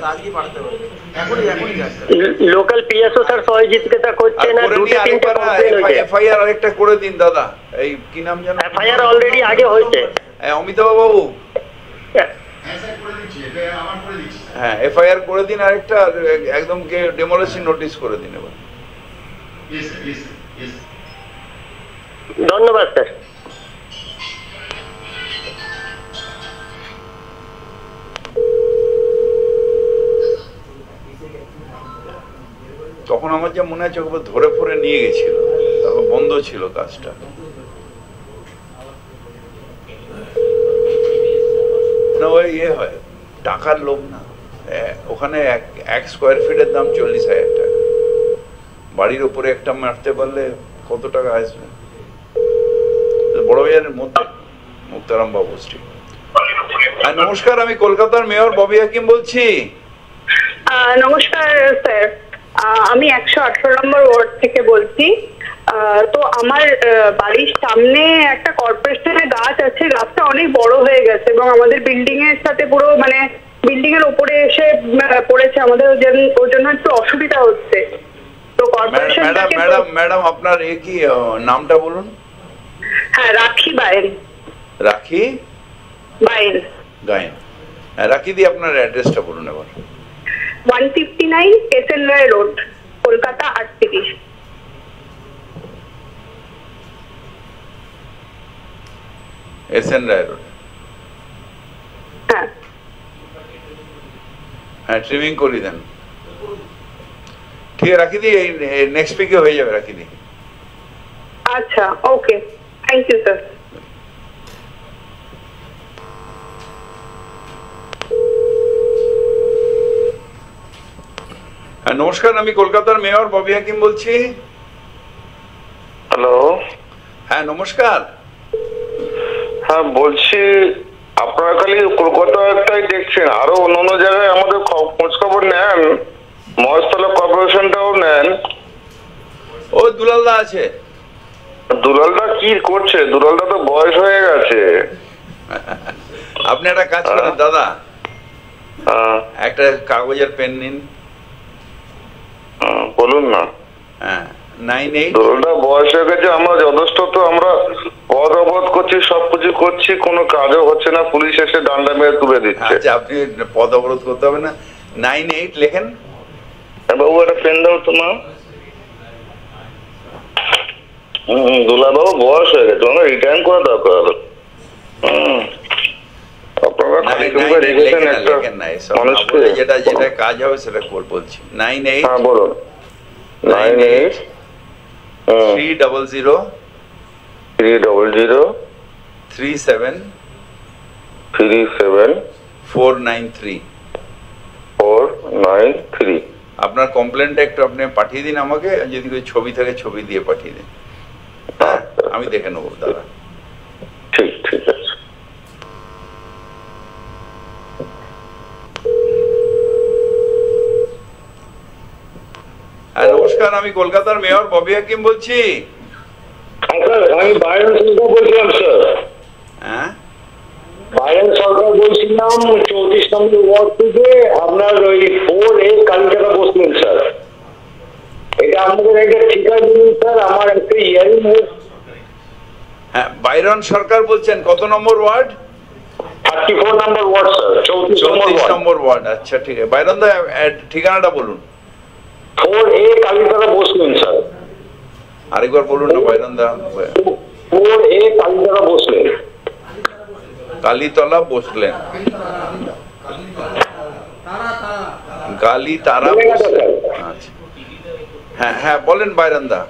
লোকাল PSO স্যার সহযোগিতা করছে না, দুটো তিনটে কমপ্লেইন হয়েছে। FIR আরেকটা করে দিন দাদা, এই কি নাম জানো? FIR অলরেডি আগে হয়েছে। অমিতাভ বাবু, হ্যাঁ FIR করে দিন আরেকটা, একদম ডেমোলিশন নোটিশ করে দিন এবার। ধন্যবাদ স্যার। তখন আমার যা মনে আছে ধরে ফরে নিয়ে গেছিল, তখন বন্ধ ছিল কাজটা। না ওই হয় টাকার লোভ না, ওখানে 1 স্কোয়ার ফিটের দাম 40,000 টাকা, বাড়ির উপরে একটা মারতে পারলে কত টাকা আসবে? বড় বাজারের মধ্যে মুক্তারাম বাবু স্ট্রিট। নমস্কার, আমি কলকাতার মেয়র ববি হাকিম বলছি। নমস্কার স্যার, আমি 118 নম্বর ওয়ার্ড থেকে বলছি। তো আমার বাড়ির সামনে একটা কর্পোরেশনের গাছ আছে, গাছটা অনেক বড় হয়ে গেছে এবং আমাদের বিল্ডিং এর সাথে পুরো মানে বিল্ডিং এর উপরে এসে পড়েছে, আমাদের ওর জন্য একটু অসুবিধা হচ্ছে। তো কর্পোরেশনটাকে ম্যাডাম আপনার কি নামটা বলুন? হ্যাঁ রাখি বায়েন। রাখি বায়েন গায়েন। রাখি দি আপনার অ্যাড্রেসটা বলুন এবার। 159 SN রায় রোড, কলকাতা 38। SN রায় রোড। হ্যাঁ হ্যাঁ, ট্রিমিং করে দেন। ঠিক আছে রাখি দি, নেক্সট উইকে হয়ে যাবে রাখি দি। আচ্ছা ওকে, থ্যাংক ইউ স্যার। নমস্কার, আমি কলকাতার মেয়র ববি হাকিম বলছি। হ্যালো। হ্যাঁ নমস্কার। হ্যাঁ বলছি, আপনারা খালি কলকাতা একটাই দেখছেন, আরো অন্যান্য জায়গায় আমাদের খোঁজ খবর নেন, মহেশতলা কর্পোরেশনটাও নেন। ও দুলালদা আছে। দুলালদা কি করছে? দুলালদা তো বয়স হয়ে গেছে। আপনি একটা কাজ করেন দাদা, একটা কাগজের পেন নিন। বলুন না। হ্যাঁ 98। দুলালদা বয়স হয়ে গেছে, আমরা যথেষ্ট তো আমরা পদ অবরোধ করছি, সবকিছু করছি, কোনো কাজও হচ্ছে না, পুলিশ এসে ডান্ডা মেরে তুলে দিচ্ছে। আচ্ছা আপনি পদ অবরোধ করতে হবে না, 98 লেখেন। বাবু একটা পেন দাও তোমার। দুলাবাবু বয়স হয়ে গেছে, আমরা রিটার্ন করা দরকার। যেটা কাজ হবে সেটা বলছি। 98 বলুন। 98 300 37 493 493। আপনার কমপ্লেনটা একটু আপনি পাঠিয়ে দিন আমাকে, যদি ਕੋਈ ছবি থাকে ছবি দিয়ে পাঠিয়ে দিন। হ্যাঁ আমি দেখে নেবো দাদা। ঠিক ঠিক আছে। হ্যাঁ নমস্কার, আমি কলকাতার মেয়র ববি হাকিম বলছি। আমি বাইরেন সরকার বলছিলাম স্যার। হ্যাঁ বাইরেন সরকার বলছিলাম, 34 নম্বর ওয়ার্ড থেকে। আপনার ওই 4A কালীঘাটা বসলেন স্যার, এটা আমাদের একটা ঠিকা দিন স্যার, আমার একটা ইয়ারিং। হ্যাঁ, বাইরন সরকার বলছেন, কত নম্বর ওয়ার্ড? 34 নম্বর ওয়ার্ড স্যার, 34 নম্বর ওয়ার্ড। আচ্ছা ঠিক আছে, বাইরন দা ঠিকানাটা বলুন। 4A কালীতলা বসলেন স্যার। আরেকবার বলুন না বাইরন দা। 4A কালীতলা বসলেন। কালীতলা বসলেন, কালী তারা বসলেন। আচ্ছা হ্যাঁ হ্যাঁ বলেন বাইরন দা।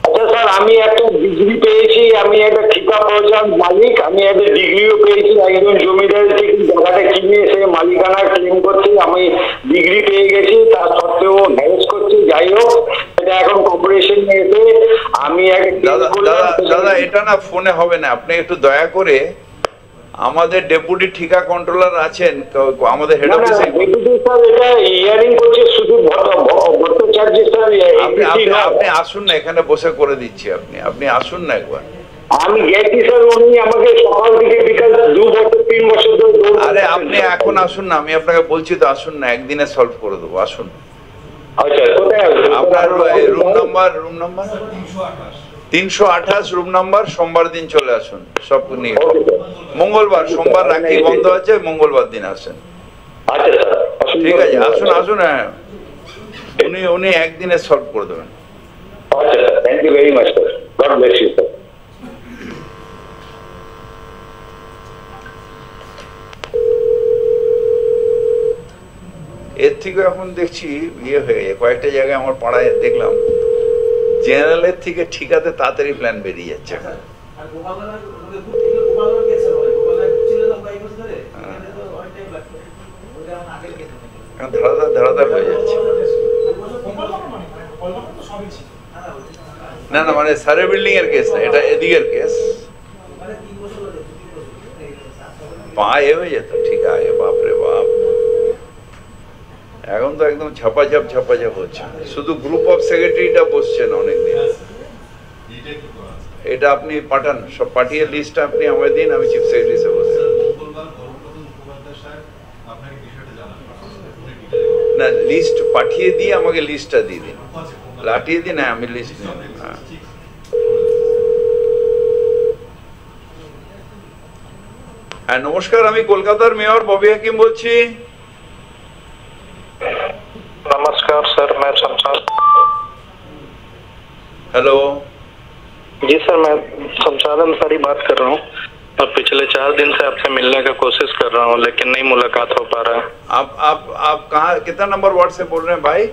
আচ্ছা স্যার, আমি একটা ডিগ্রি পেয়েছি, আমি একটা ঠিকা প্রয়োজন মালিক, আমি একটা ডিগ্রিও পেয়েছি একজন জমিদার থেকে জায়গাটা কিনে সে মালিকানা ক্লেম করছি, আমি ডিগ্রি পেয়ে গেছি, তার সত্ত্বেও ম্যারেজ করছি। যাই হোক, এটা এখন কর্পোরেশন এসে আমি দাদা এটা না ফোনে হবে না, আপনি একটু দয়া করে আমাদের ডেপুটি ঠিকা কন্ট্রোলার আছেন আমাদের হেড অফিসে, এটা ইয়ারিং করছে শুধু ভট্টাচার্য স্যার। আপনি আসুন না, এখানে বসে করে দিচ্ছি, আপনি আসুন না একবার। আমি গেছি স্যার, উনি আমাকে সকাল থেকে বিকাল 2 বছর 3 বছর ধরে। আরে আপনি এখন আসুন না, আমি আপনাকে বলছি তো আসুন না, একদিনে সলভ করে দেবো, আসুন। আচ্ছা, কোথায় আসবেন? আপনার রুম নাম্বার 328 রুম নাম্বার, সোমবার দিন চলে আসুন সব নিয়ে। মঙ্গলবার, সোমবার রাখি বন্ধ আছে, মঙ্গলবার দিন আসেন। আচ্ছা স্যার, ঠিক আছে, আসুন আসুন। হ্যাঁ, উনি একদিনে সলভ করে দেবেন। আচ্ছা sir, thank you very much sir, God bless you sir. এর থেকে এখন দেখছি ইয়ে হয়ে যায়, কয়েকটা জায়গায় আমার পাড়ায় দেখলাম জেনারেলের থেকে ঠিকাতে তাড়াতাড়ি প্ল্যান বেরিয়ে যাচ্ছে। ধারাধার হয়ে যাচ্ছে। না না, মানে সারে বিল্ডিং এর কেস না, এটা এদিকের কেস। পায়ে হয়ে যেত ঠিক আছে, বাপরে বাপ। এখন তো একদম ঝাপাঝাপ হচ্ছে, শুধু গ্রুপ অফ সেক্রেটারিটা বসছেন অনেকদিন। এটা আপনি পাঠান, সব পাঠিয়ে লিস্টটা আপনি আমায় দিন, আমি চিফ সেক্রেটারি সে বসে। না, লিস্ট পাঠিয়ে দিয়ে আমাকে লিস্টটা দিয়ে দিন, লাঠিয়ে দিন। হ্যাঁ, আমি লিস্ট নিই। হ্যাঁ নমস্কার, আমি কলকাতার মেয়র ববি হাকিম বলছি। नमस्कार सर, मैं शमशाद। हेलो जी सर, मैं शमशाद अंसारी बात कर रहा हूँ और पिछले 4 दिन से आपसे मिलने का कोशिश कर रहा हूँ, लेकिन नहीं मुलाकात हो पा रहा है। आप कहाँ, कितना नंबर वार्ड से बोल रहे हैं भाई?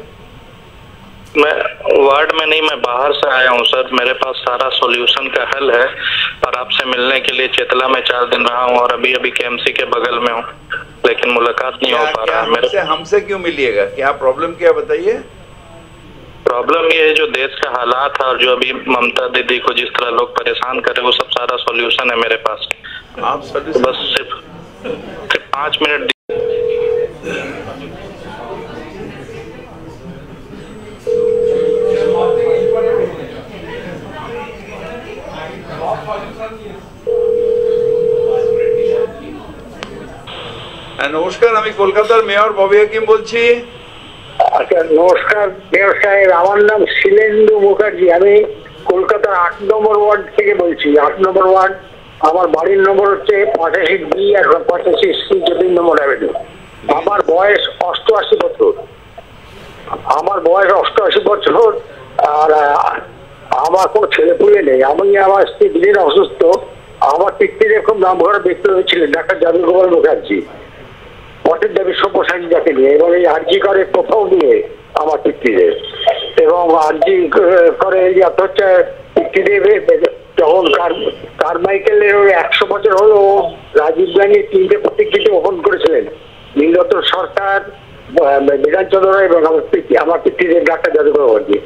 मैं वार्ड में नहीं, मैं बाहर से आया हूँ सर। मेरे पास सारा सॉल्यूशन का हल है और आपसे मिलने के लिए चेतला में 4 दिन रहा हूँ और अभी केएमसी के बगल में हूँ, लेकिन मुलाकात नहीं हो पा रहा है। हमसे क्यों मिलिएगा, क्या प्रॉब्लम क्या बताइए? प्रॉब्लम ये है जो देश का हालात है और जो अभी ममता दीदी को जिस तरह लोग परेशान करे, वो सब सारा सॉल्यूशन है मेरे पास। आप बस सिर्फ 5 मिनट। নমস্কার, আমি কলকাতার মেয়র ববি হাকিম বলছি। আচ্ছা নমস্কার মেয়র সাহেব, আমার নাম শিলেন্দু মুখার্জি, আমি কলকাতার 8 নম্বর ওয়ার্ড থেকে বলছি। 8 নম্বর ওয়ার্ড, আমার বাড়ির নম্বর হচ্ছে 85B আর 85C 4 নম্বর অ্যাভিনিউ। আমার বয়স 88 বছর। আর আমার কোনো ছেলেপুলে নেই। আমার স্ত্রী দিদির অসুস্থ। আমার পিতৃদেব খুব নামকরা ব্যক্তি হয়েছিলেন ডাক্তার যাদুগোপাল মুখার্জি, পটের দেবী সব্যসাচী যাকে নিয়ে, এবং এই আরজি করে কোথাও নিয়ে আমার পিতৃদেব, এবং আরজি করে হচ্ছে পিতৃদেব যখন কারমাইকেলের 100 বছর হলো, রাজীব গান্ধী 3টে প্রতিকৃতি ওপেন করেছিলেন, নীলরতন সরকার, বিধানচন্দ্র রায় এবং আমার পিতৃদেব ডাক্তার যাদুগোপাল মুখার্জি।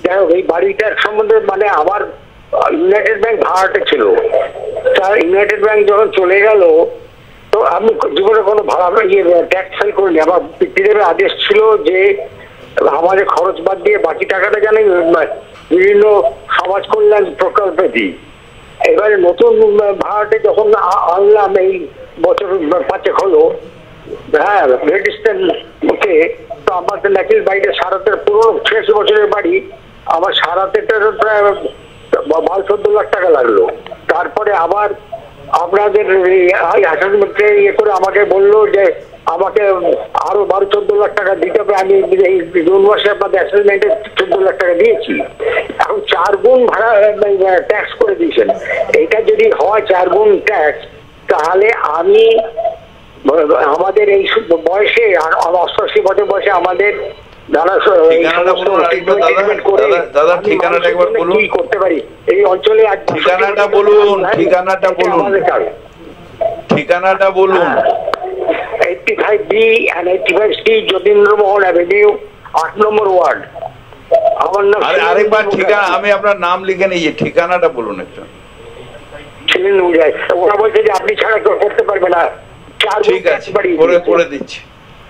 যাই হোক, এই বাড়িটার সম্বন্ধে মানে আমার ইউনাইটেড ব্যাংক ভাড়াটে ছিল। তার ইউনাইটেড ব্যাংক যখন চলে গেল, তো আমি জীবনে কোনো ভাড়া ট্যাক্স ফাইল করিনি। আমার পিতৃদেবের আদেশ ছিল যে আমাদের খরচ বাদ দিয়ে বাকি টাকাটা জানি বিভিন্ন সমাজ কল্যাণ প্রকল্পে দিই। এবারে নতুন ভাড়াটে যখন আনলাম, এই বছর 5 হলো, হ্যাঁ, গ্রেট ইস্টার্ন তো আমার তো ন্যাচারাল বাড়িটা সারাতে পুরো ৬০ বছরের বাড়ি, আমার সারাতে প্রায় ১২-১৪ লাখ টাকা লাগলো। তারপরে আবার আপনাদের অ্যাসেসমেন্টে ইয়ে করে আমাকে বললো যে আমাকে আরো ১২-১৪ লাখ টাকা দিতে হবে। আমি এই জুন মাসে আপনাদের অ্যাসেসমেন্টে ১৪ লাখ টাকা দিয়েছি। এখন ৪ গুণ ভাড়া ট্যাক্স করে দিয়েছেন। এটা যদি হয় ৪ গুণ ট্যাক্স, তাহলে আমি আমাদের এই বয়সে ৮৮ বছর বয়সে আমাদের করতে পারি এই অঞ্চলে। ঠিকানাটা বলুন, ঠিকানাটা বলুন, ঠিকানাটা বলুন। 85B and 85C Jatindramohan avenue, ৮ number ward. আমার নাম আরেকবার ঠিকানা, আমি আপনার নাম লিখে নিয়েছি, ঠিকানাটা বলুন একটা। ওরা বলছে যে আপনি ছাড়া কেউ করতে পারবে না। ঠিক আছে, করে দিচ্ছি,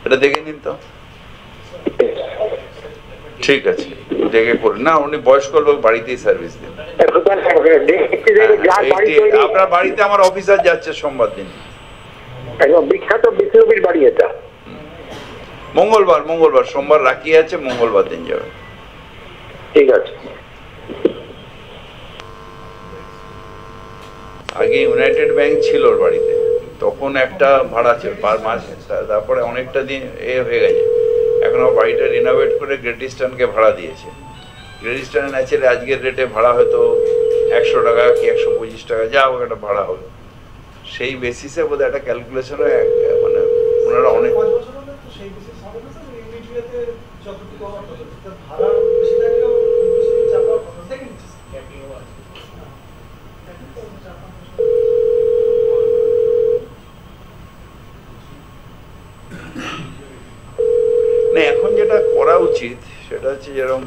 এটা দেখে নিন তো। ঠিক আছে, দেখে করে না, উনি বয়স্ক লোক, বাড়িতেই সার্ভিস দিন। আপনার বাড়িতে আমার অফিসার যাচ্ছে সোমবার দিন। বিখ্যাত বিপ্লবীর বাড়ি এটা। মঙ্গলবার, সোমবার রাখি আছে, মঙ্গলবার দিন যাবে। ঠিক আছে। আগে ইউনাইটেড ব্যাংক ছিল ওর বাড়িতে, তখন একটা ভাড়া ছিল পার মাসে, তারপরে অনেকটা দিন হয়ে গেছে। এখন বাড়িটা রিনোভেট করে গ্রেট ইস্টার্নকে ভাড়া দিয়েছে। গ্রেট ইস্টার্ন ন্যাচারালি আজকের রেটে ভাড়া হয়তো ১০০ টাকা কি ১২৫ টাকা, যা হোক একটা ভাড়া হবে। সেই বেসিসে বোধহয় একটা ক্যালকুলেশন হয়, মানে ওনারা অনেক এখন যেটা করা উচিত সেটা হচ্ছে যেরকম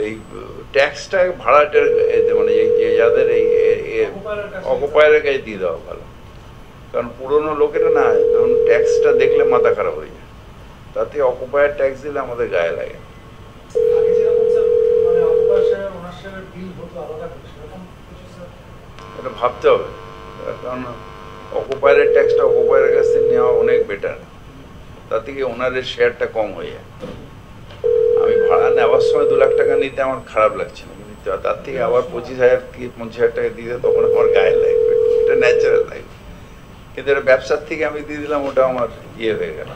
এই ট্যাক্সটা ভাড়াটার মানে যাদের এই অকুপায়ারের কাছে দিয়ে দেওয়া ভালো। কারণ পুরোনো লোকেরা না, ধরুন ট্যাক্সটা দেখলে মাথা খারাপ হয়ে যায়, তাতে অকুপায়ার ট্যাক্স দিলে আমাদের গায়ে লাগে। এটা ভাবতে হবে, কারণ অকুপায়ারের ট্যাক্সটা অকুপায়ারের কাছ থেকে নেওয়া অনেক বেটার, তাতে কি ওনারের শেয়ারটা কম হয়ে যায়। আমি ভাড়া নেওয়ার সময় ২ লাখ টাকা নিতে আমার খারাপ লাগছে না, কিন্তু তার থেকে আবার ২৫,০০০ কি ৫০,০০০ টাকা দিতে তখন আমার গায়ে লাগবে, এটা ন্যাচারাল লাগবে। কিন্তু এটা ব্যবসার থেকে আমি দিয়ে দিলাম, ওটা আমার হয়ে গেল।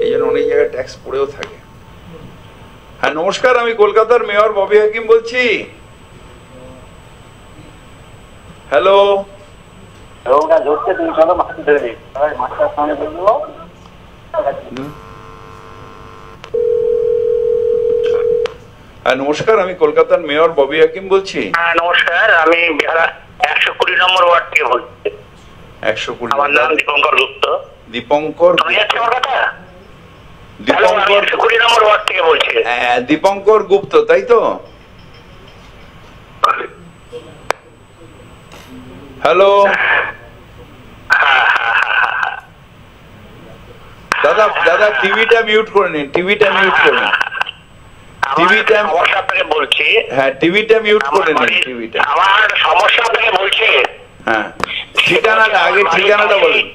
এই জন্য অনেক জায়গায় ট্যাক্স পড়েও থাকে। হ্যাঁ নমস্কার, আমি কলকাতার মেয়র ববি হাকিম বলছি। হ্যালো, নমস্কার, আমি কলকাতার মেয়র ববি হাকিম বলছি। হ্যাঁ নমস্কার, আমি ১২০ নম্বর ওয়ার্ড থেকে বলছি। ১২০। আমার নাম দীপঙ্কর গুপ্ত। দীপঙ্কর, নম্বর ওয়ার্ড থেকে বলছি। দীপঙ্কর গুপ্ত, তাই তো? হ্যালো দাদা, টিভিটা মিউট করে নিন, টিভিটা মিউট করে নিন, টিভিটা আপনাকে বলছি। হ্যাঁ টিভিটা মিউট করে নিন, টিভিটা। আমার সমস্যা আপনাকে বলছি। হ্যাঁ ঠিকানাটা আগে, ঠিকানাটা বলুন,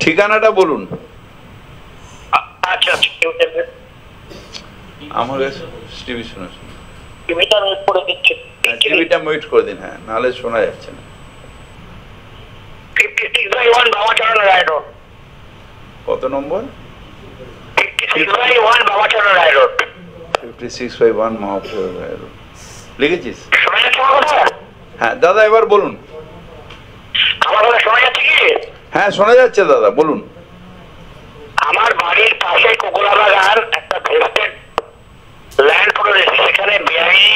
ঠিকানাটা বলুন। আচ্ছা, আমার কাছে টিভি শোনা, টিভিটা মিউট করে দিচ্ছি। টিভিটা মিউট করে দিন, হ্যাঁ, নাহলে শোনা যাচ্ছে না। 56/1 বামাচরণ রায় রোড। কত নম্বর? 56/1 বামাচরণ রায় রোড। 56/1 বামাচরণ রায় রোড লিখেছিস? হ্যাঁ দাদা, এবার বলুন। আমার কথা শোনা যাচ্ছে কি? হ্যাঁ শোনা যাচ্ছে দাদা, বলুন। আমার বাড়ির পাশে কোকোলা বাগান একটা ভেস্টেড ল্যান্ড পড়ে, সেখানে বেআইনি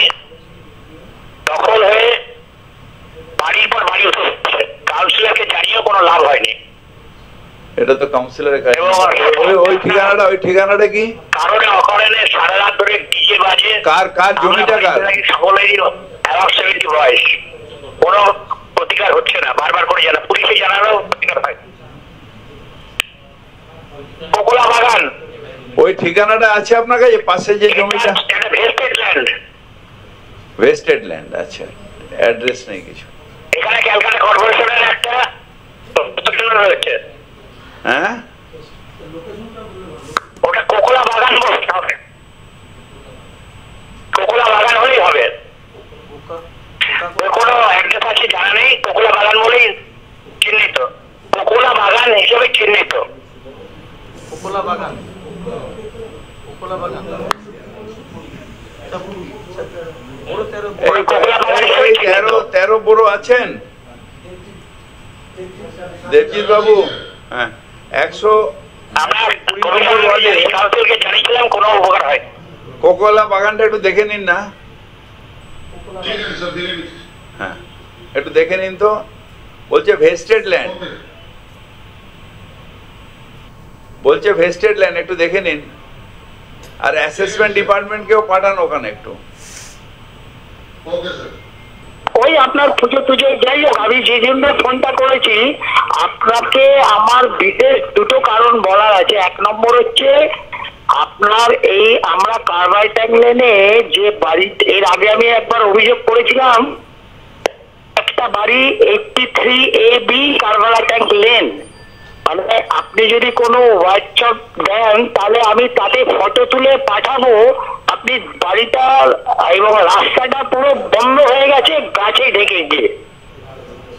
দখল হয়ে বাড়ির পর বাড়ি উঠেছে। কাউন্সিলরকে জানিয়েও কোনো লাভ হয়নি। এটা তো কাউন্সিলরের কাজ। ওই ঠিকানাটা কি? কারণে অকারণে সারা রাত ধরে ডিজে বাজে। কার জমিটা কার? সকলেরই অ্যাবাউট 70 বয়স, কোনো প্রতিকার হচ্ছে না। বারবার করে জানা, পুলিশে জানালেও প্রতিকার হয়। কোকোলা বাগান, ওই ঠিকানাটা আছে আপনার কাছে? পাশে যে জমিটা ভেস্টেড ল্যান্ড। ভেস্টেড ল্যান্ড, আচ্ছা, অ্যাড্রেস নেই কিছু। এখানে ক্যালকাটা কর্পোরেশনের একটা রয়েছে। হ্যাঁ, ওটা কোকোলা বাগান বলতে হবে, কোকোলা বাগান হলেই হবে। কোনো অ্যাড্রেস আছে জানা নেই, কোকোলা বাগান বলেই চিহ্নিত, কোকোলা বাগান হিসেবে চিহ্নিত। কোকোলা বাগান, কোকোলা বাগান। তেরো বড় আছেন দেবজিৎ বাবু? হ্যাঁ, 120 ওয়ার্ডে জানিয়েছিলাম কোনো উপকার হয়। কোকোলা বাগানটা একটু দেখে নিন না। হ্যাঁ, একটু দেখে নিন তো। বলছে ভেস্টেড ল্যান্ড, বলছে ভেস্টেড ল্যান্ড, একটু দেখে নিন। আর অ্যাসেসমেন্ট ডিপার্টমেন্টকেও পাঠান ওখানে একটু। ওই আপনার পুজো টুজো যাই হোক, আমি যে জন্য ফোনটা করেছি আপনাকে, আমার বিশেষ দুটো কারণ বলার আছে। এক নম্বর হচ্ছে আপনার এই আমরা কারবাই ট্যাঙ্ক লেনে যে বাড়ি, এর আগে আমি একবার অভিযোগ করেছিলাম, একটা বাড়ি 83AB কারবালা ট্যাঙ্ক লেন, মানে আপনি যদি কোনো হোয়াটসঅ্যাপ দেন তাহলে আমি তাতে ফটো তুলে পাঠাবো। আপনি বাড়িটা এবং রাস্তাটা পুরো বন্ধ হয়ে গেছে, গাছে ঢেকে গিয়ে,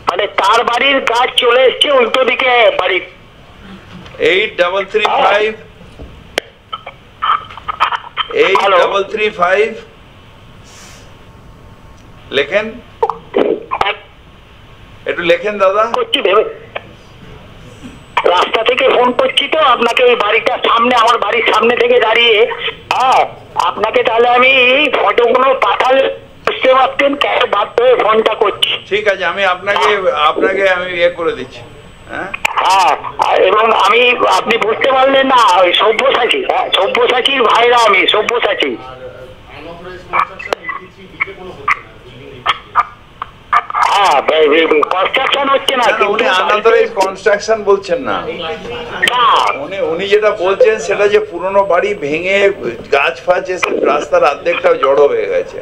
মানে তার বাড়ির গাছ চলে এসছে উল্টো দিকে বাড়ি। 8335 লেখেন, একটু লেখেন দাদা। করছি ভেবে রাস্তা থেকে ফোন করছি তো আপনাকে, এই বাড়িটার সামনে, আমার বাড়ির সামনে থেকে দাঁড়িয়ে, হ্যাঁ আপনাকে তাহলে আমি ফটোগুলো পাঠালে বুঝতে পারতেন, কেন বাধ্য হয়ে ফোনটা করছি। ঠিক আছে, আমি আপনাকে আমি ইয়ে করে দিচ্ছি। হ্যাঁ, এবং আমি, আপনি বুঝতে পারলেন না, ওই সব্যসাচী, হ্যাঁ সব্যসাচীর ভাইরা, আমি সব্যসাচী। কনস্ট্রাকশন হচ্ছে না, উনি আনাদারাইজ কনস্ট্রাকশন বলছেন না। উনি যেটা বলছেন সেটা যে পুরনো বাড়ি ভেঙে গাছ ফাছ এসে রাস্তার অর্ধেকটাও জড়ো হয়ে গেছে।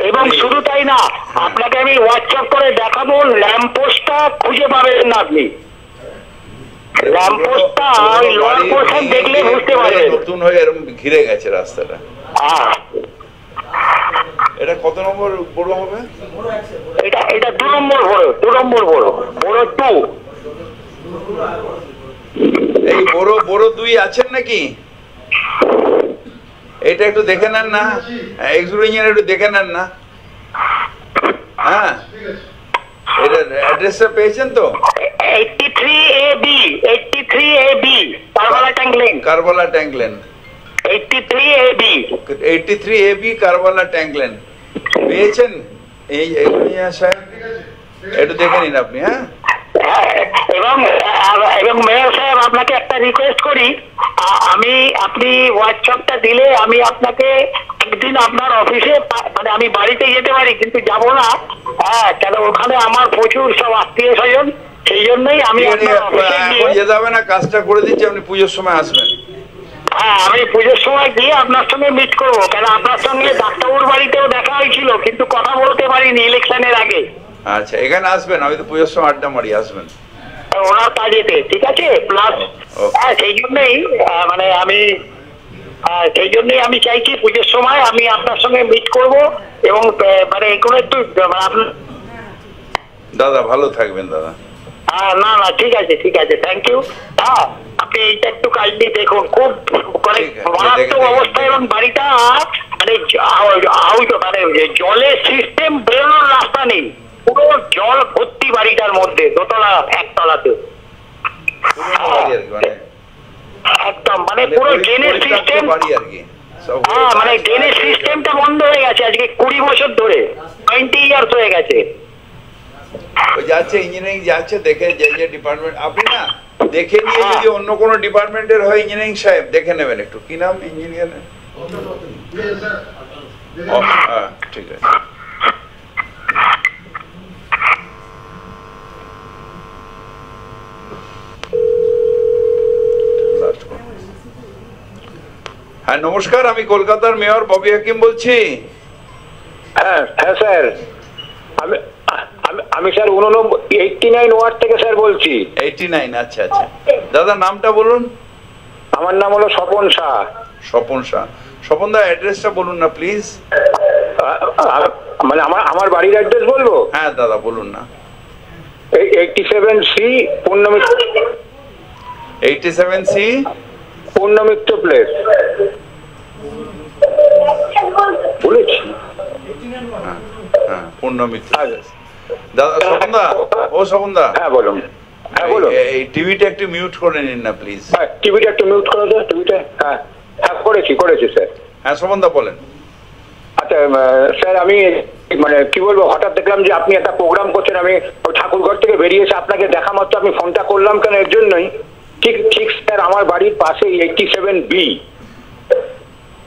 এবং শুধু তাই না, আপনাকে আমি হোয়াটসঅ্যাপ করে দেখাবো, ল্যাম্পপোস্টটা খুঁজে পাবেন না আপনি। ল্যাম্পপোস্টটা ওই লোয়ার পোর্শন দেখলে বুঝতে পারবেন, নতুন হয়ে এরকম ঘিরে গেছে রাস্তাটা। এটা কত নম্বর বড় হবে? এটা 2 নম্বর বড়, 2 নম্বর বড়, বড় 2। এই বড় 2 আছেন নাকি? এটা একটু দেখে নেন না, এক্সপ্রেশন একটু দেখে নেন না। হ্যাঁ, এটা অ্যাড্রেসটা পেয়েছেন তো? 83AB Karbala tank lane, Karbala tank lane, 83AB Karbala tank lane পেয়েছেন? এই সাহেব একটু দেখে নিন আপনি। হ্যাঁ, এবং মেয়র সাহেব আপনাকে একটা রিকোয়েস্ট করি, আপনি হোয়াটসঅ্যাপটা দিলে আমি আপনাকে একদিন আপনার অফিসে, মানে আমি বাড়িতে যেতে পারি কিন্তু যাব না, হ্যাঁ কেন ওখানে আমার প্রচুর সব আত্মীয় স্বজন, সেই জন্যই আমি যেতে হবে না, কাজটা করে দিচ্ছি, আপনি পুজোর সময় আসবেন। হ্যাঁ, আমি পুজোর সময় গিয়ে আপনার সঙ্গে মিট করবো, কেন আপনার সঙ্গে ডাক্তারবাবুর বাড়িতেও দেখা হয়েছিল কিন্তু কথা বলতে পারিনি ইলেকশনের আগে। আচ্ছা, এখানে আসবেন, আমি তো পুজোর সময় আড্ডা মারি, আসবেন ওনার কাজেতে, ঠিক আছে? প্লাস সেই জন্যই মানে সেই জন্যই আমি চাইছি পুজোর সময় আমি আপনার সঙ্গে মিট করব, এবং মানে এগুলো একটু দাদা ভালো থাকবেন দাদা। না ঠিক আছে, থ্যাংক ইউ। আপনি এইটা একটু কাইন্ডলি দেখুন, খুব মারাত্মক অবস্থা, এবং বাড়িটা মানে জলের সিস্টেম বেরোনোর রাস্তা নেই, পুরো জল ভর্তি বাড়িটার মধ্যে, দোতলা একতলাতে একদম, মানে পুরো ড্রেনেজ সিস্টেম, মানে ড্রেনেজ সিস্টেমটা বন্ধ হয়ে গেছে আজকে 20 বছর ধরে, 20 ইয়ার্স হয়ে গেছে। যাচ্ছে ইঞ্জিনিয়ারিং যাচ্ছে, দেখে যে ডিপার্টমেন্ট, আপনি না দেখে নিয়ে যদি অন্য কোনো ডিপার্টমেন্টের হয় ইঞ্জিনিয়ারিং সাহেব দেখে নেবেন একটু, কি নাম ইঞ্জিনিয়ারের? ঠিক আছে। হ্যাঁ নমস্কার, আমি কলকাতার মেয়র ববি হাকিম বলছি। হ্যাঁ স্যার, আমি স্যার 89 ওয়ার্ড থেকে স্যার বলছি। 89, আচ্ছা। দাদা নামটা বলুন। আমার নাম হলো স্বপন শাহ। স্বপন শাহ। স্বপন দা অ্যাড্রেসটা বলুন না প্লিজ। মানে আমার বাড়ির অ্যাড্রেস বলবো? হ্যাঁ দাদা বলুন না। 87C পূর্ণমিত্র 87C পূর্ণমিত্র প্লেস বলেছি। হ্যাঁ পূর্ণমিত্র। দাদা স্বপন দা, ও স্বপন দা। হ্যাঁ বলুন। হ্যাঁ বলুন। এই টিভিটা একটু মিউট করে নিন না প্লিজ। হ্যাঁ টিভিটা একটু মিউট করে দাও। টিভিটা হ্যাঁ হ্যাঁ করেছি স্যার। হ্যাঁ স্বপন দা বলেন। আচ্ছা স্যার আমি মানে কি বলবো, হঠাৎ দেখলাম যে আপনি একটা প্রোগ্রাম করছেন, আমি ওই ঠাকুরঘর থেকে বেরিয়েছি, আপনাকে দেখা মাত্র আমি ফোনটা করলাম কেন এর জন্যই। ঠিক স্যার আমার বাড়ির পাশে 87B,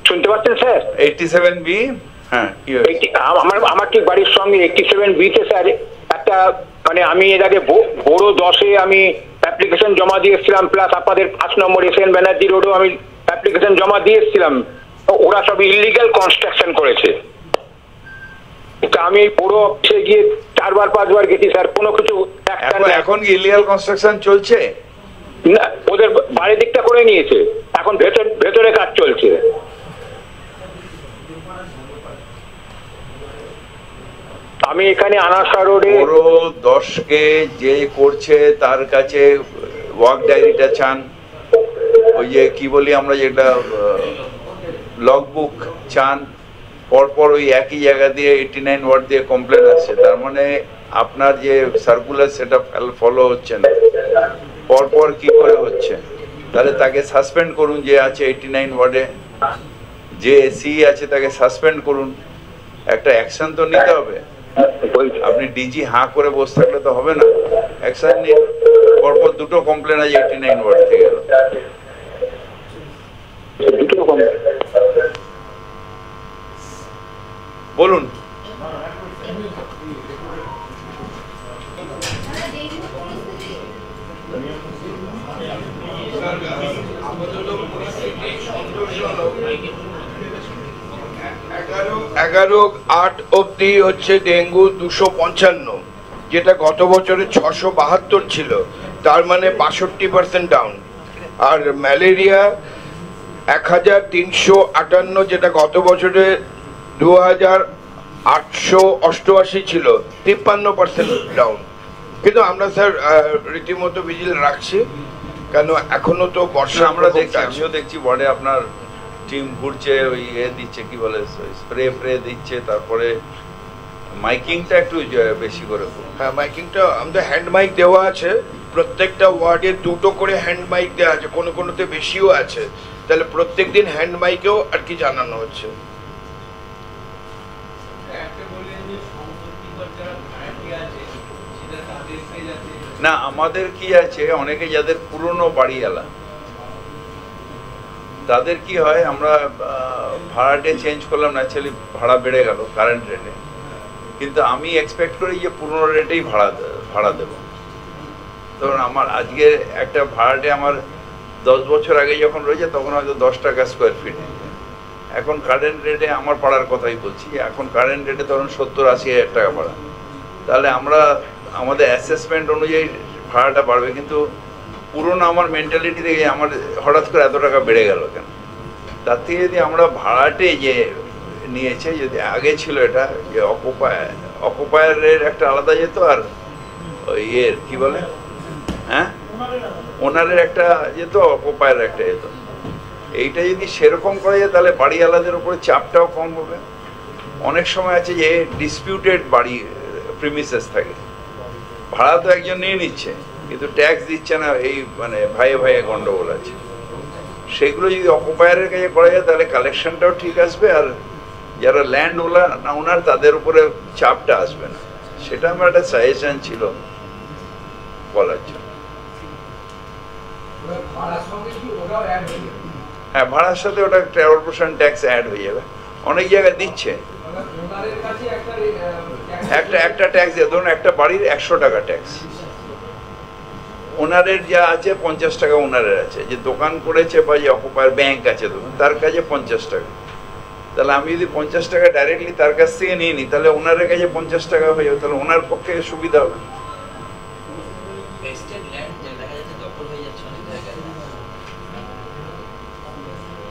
শুনতে পাচ্ছেন স্যার? 87B হ্যাঁ আমার ঠিক বাড়ির সঙ্গে 87B তে স্যার একটা মানে আমি এর আগে বড় 10-এ আমি অ্যাপ্লিকেশন জমা দিয়ে এসেছিলাম, প্লাস আপনাদের 5 নম্বর SN ব্যানার্জি রোডেও আমি অ্যাপ্লিকেশন জমা দিয়ে এসেছিলাম। ওরা সব ইলিগাল কনস্ট্রাকশন করেছে। আমি পুরো অফিসে গিয়ে 4-5 গেছি স্যার, কোনো কিছু। এখন কি ইলিগাল কনস্ট্রাকশন চলছে? না, ওদের বাড়ির দিকটা করে নিয়েছে, এখন ভেতরে কাজ চলছে। আমি এখানে আনাসা রোডে পুরো 10কে যে করছে তার কাছে ওয়ার্ক ডায়েরিটা চান, ওই যে কি বলি আমরা যেটা লগবুক চান, পরপর ওই একই জায়গা দিয়ে 89 ওয়ার্ড দিয়ে কমপ্লেন আসছে। তার মানে আপনার যে সার্কুলার সেটা ফলো হচ্ছে না, পরপর কি করে হচ্ছে। তাহলে তাকে সাসপেন্ড করুন, যে আছে 89 ওয়ার্ডে যে এসি আছে তাকে সাসপেন্ড করুন, একটা অ্যাকশন তো নিতে হবে। আপনি ডিজি হাঁ করে বসে থাকলে তো হবে না, অ্যাকশন নিন। পরপর 2টো কমপ্লেন আছে 89 ওয়ার্ড থেকে। বলুন। এগারো 8 অব্দি হচ্ছে ডেঙ্গু 255, যেটা গত বছরে 672 ছিল, তার মানে 62% ডাউন। আর ম্যালেরিয়া 1358, যেটা গত বছরে 2888 ছিল, 53% ডাউন। কিন্তু আমরা স্যার রীতিমতো ভিজিল রাখছি, কেন এখনো তো বর্ষা। আমরা দেখছি, আমিও দেখছি ওয়ার্ডে আপনার টিম ঘুরছে, ওই দিচ্ছে কি বলে স্প্রে দিচ্ছে, তারপরে মাইকিংটা একটু বেশি করে। হ্যাঁ মাইকিংটা আমাদের হ্যান্ড মাইক দেওয়া আছে, প্রত্যেকটা ওয়ার্ডে 2টো করে হ্যান্ড মাইক দেওয়া আছে, কোনোতে বেশিও আছে। তাহলে প্রত্যেকদিন হ্যান্ড মাইকেও আর কি জানানো হচ্ছে। না আমাদের কি আছে, অনেকে যাদের পুরনো বাড়িওয়ালা তাদের কি হয়, আমরা ভাড়াটে চেঞ্জ করলাম, ন্যাচারালি ভাড়া বেড়ে গেল কারেন্ট রেটে, কিন্তু আমি এক্সপেক্ট করি যে পুরনো রেটেই ভাড়া দেব। ধরুন আমার আজকে একটা ভাড়াটে আমার 10 বছর আগে যখন রয়েছে তখন হয়তো 10 টাকা স্কোয়ার ফিট, এখন কারেন্ট রেটে আমার পাড়ার কথাই বলছি, এখন কারেন্ট রেটে ধরুন 70-80 হাজার টাকা ভাড়া। তাহলে আমরা আমাদের অ্যাসেসমেন্ট অনুযায়ী ভাড়াটা বাড়বে, কিন্তু পুরনো আমার মেন্টালিটি থেকে আমার হঠাৎ করে এত টাকা বেড়ে গেল কেন। তার থেকে যদি আমরা ভাড়াটে যে নিয়েছে, যদি আগে ছিল এটা যে অকুপায়ারের একটা আলাদা যেত, আর ইয়ের কি বলে হ্যাঁ ওনারের একটা যেত, অকুপায়ার একটা যেত। এইটা যদি সেরকম করা যায় তাহলে বাড়িওয়ালাদের উপরে চাপটাও কম হবে। অনেক সময় আছে যে ডিসপিউটেড বাড়ি প্রিমিসেস থাকে, ভাড়া তো একজন নিয়ে নিচ্ছে কিন্তু ট্যাক্স দিচ্ছে না, এই মানে ভাইয়ে গন্ডগোল আছে। সেগুলো যদি অকুপায়ারের কাছে করা যায় তাহলে কালেকশনটাও ঠিক আসবে, আর যারা ল্যান্ড ওনার তাদের উপরে চাপটা আসবে না। সেটা আমার একটা সাজেশন ছিল বলার জন্য। হ্যাঁ ভাড়ার সাথে ওটা 13% ট্যাক্স অ্যাড হয়ে যাবে, অনেক জায়গায় দিচ্ছে। একটা ট্যাক্স দিয়ে ধরুন একটা বাড়ির 100 টাকা ট্যাক্স, ওনারের যা আছে 50 টাকা ওনারের আছে, যে দোকান করেছে বা যে অকুপায়ার ব্যাংক আছে ধরুন তার কাছে 50 টাকা। তাহলে আমি যদি 50 টাকা ডাইরেক্টলি তার কাছ থেকে নিয়ে নিই তাহলে ওনারের কাছে 50 টাকা হয়ে যাবে, তাহলে ওনার পক্ষে সুবিধা হবে।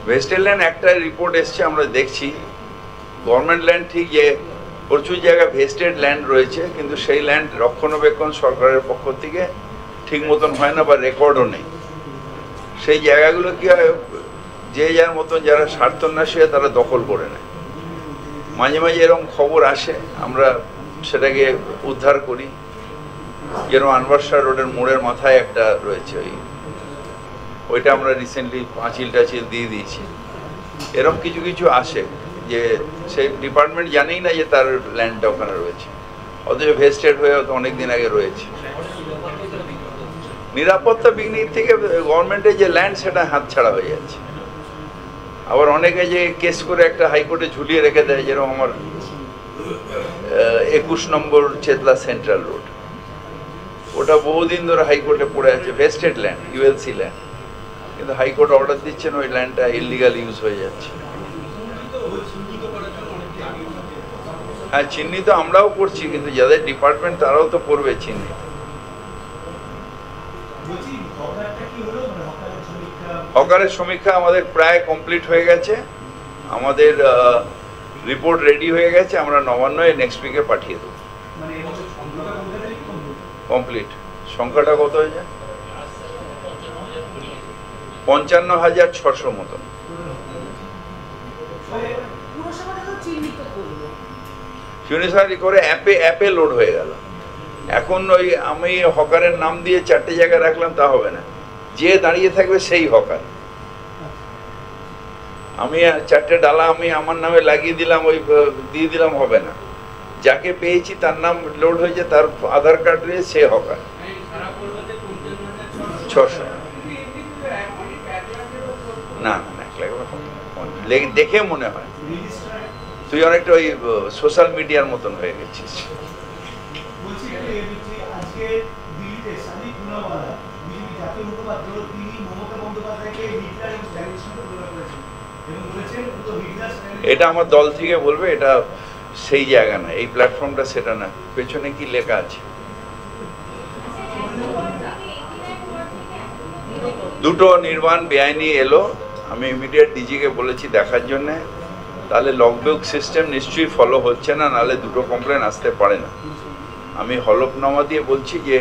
ভেস্টেড ল্যান্ড একটা রিপোর্ট এসছে, আমরা দেখছি গভর্নমেন্ট ল্যান্ড ঠিক যে প্রচুর জায়গায় ভেস্টেড ল্যান্ড রয়েছে, কিন্তু সেই ল্যান্ড রক্ষণাবেক্ষণ সরকারের পক্ষ থেকে ঠিক মতন হয় না বা রেকর্ডও নেই। সেই জায়গাগুলো কি হয়, যে যার মতন যারা স্বার্থন্যাসী হয় তারা দখল করে নেয়। মাঝে মাঝে এরকম খবর আসে, আমরা সেটাকে উদ্ধার করি। যেরকম আনভার রোডের মোড়ের মাথায় একটা রয়েছে, ওইটা আমরা রিসেন্টলি পাঁচিল টাচিল দিয়ে দিয়েছি। এরকম কিছু কিছু আসে যে সেই ডিপার্টমেন্ট জানেই না যে তার ল্যান্ডটা ওখানে রয়েছে, অথচ ভেস্টেড হয়ে হয়তো অনেকদিন আগে রয়েছে। নিরাপত্তা বিঘ্নির থেকে গভর্নমেন্টের যে ল্যান্ড সেটা হাতছাড়া হয়ে যাচ্ছে। আবার অনেকে যে কেস করে একটা হাইকোর্টে ঝুলিয়ে রেখে দেয়, যেরকম আমার 21 নম্বর চেতলা সেন্ট্রাল রোড, ওটা বহুদিন ধরে হাইকোর্টে পড়ে আছে, ভেস্টেড ল্যান্ড, ইউএলসি ল্যান্ড, কিন্তু হাইকোর্ট অর্ডার দিচ্ছেন ওই ল্যান্ডটা ইলিগাল ইউজ হয়ে যাচ্ছে। হ্যাঁ, চিহ্নিত আমরাও করছি, কিন্তু যাদের ডিপার্টমেন্ট তারাও তো করবে চিহ্নিত। হকারের সমীক্ষা আমাদের প্রায় কমপ্লিট হয়ে গেছে, আমাদের রিপোর্ট রেডি হয়ে গেছে, আমরা নবান্নয় নেক্সট উইকে পাঠিয়ে দেবো। কমপ্লিট। সংখ্যাটা কত হয়ে যায়? 55,600 মতন। চিহ্নিত করে অ্যাপে লোড হয়ে গেল। এখন ওই আমি হকারের নাম দিয়ে 4টে জায়গায় রাখলাম তা হবে না, যে দাঁড়িয়ে থাকবে সেই হকার। আমি 4টে ডালা আমি আমার নামে লাগিয়ে দিলাম, ওই দিয়ে দিলাম, হবে না। যাকে পেয়েছি তার নাম লোড হয়েছে, তার আধার কার্ড রয়েছে, সে হকার। 600 না, 1 লাখ দেখে মনে হয় তুই অনেকটা ওই সোশ্যাল মিডিয়ার মতন হয়ে গেছিস। এটা আমার দল থেকে বলবে, এটা সেই জায়গা না, এই প্ল্যাটফর্মটা সেটা না। পেছনে কি লেখা আছে? দুটো নির্মাণ বেআইনি এলো, আমি ইমিডিয়েট ডিজিকে বলেছি দেখার জন্য। তাহলে লগবুক সিস্টেম নিশ্চয়ই ফলো হচ্ছে না, নাহলে দুটো কমপ্লেন আসতে পারে না। আমি হলফনামা দিয়ে বলছি যে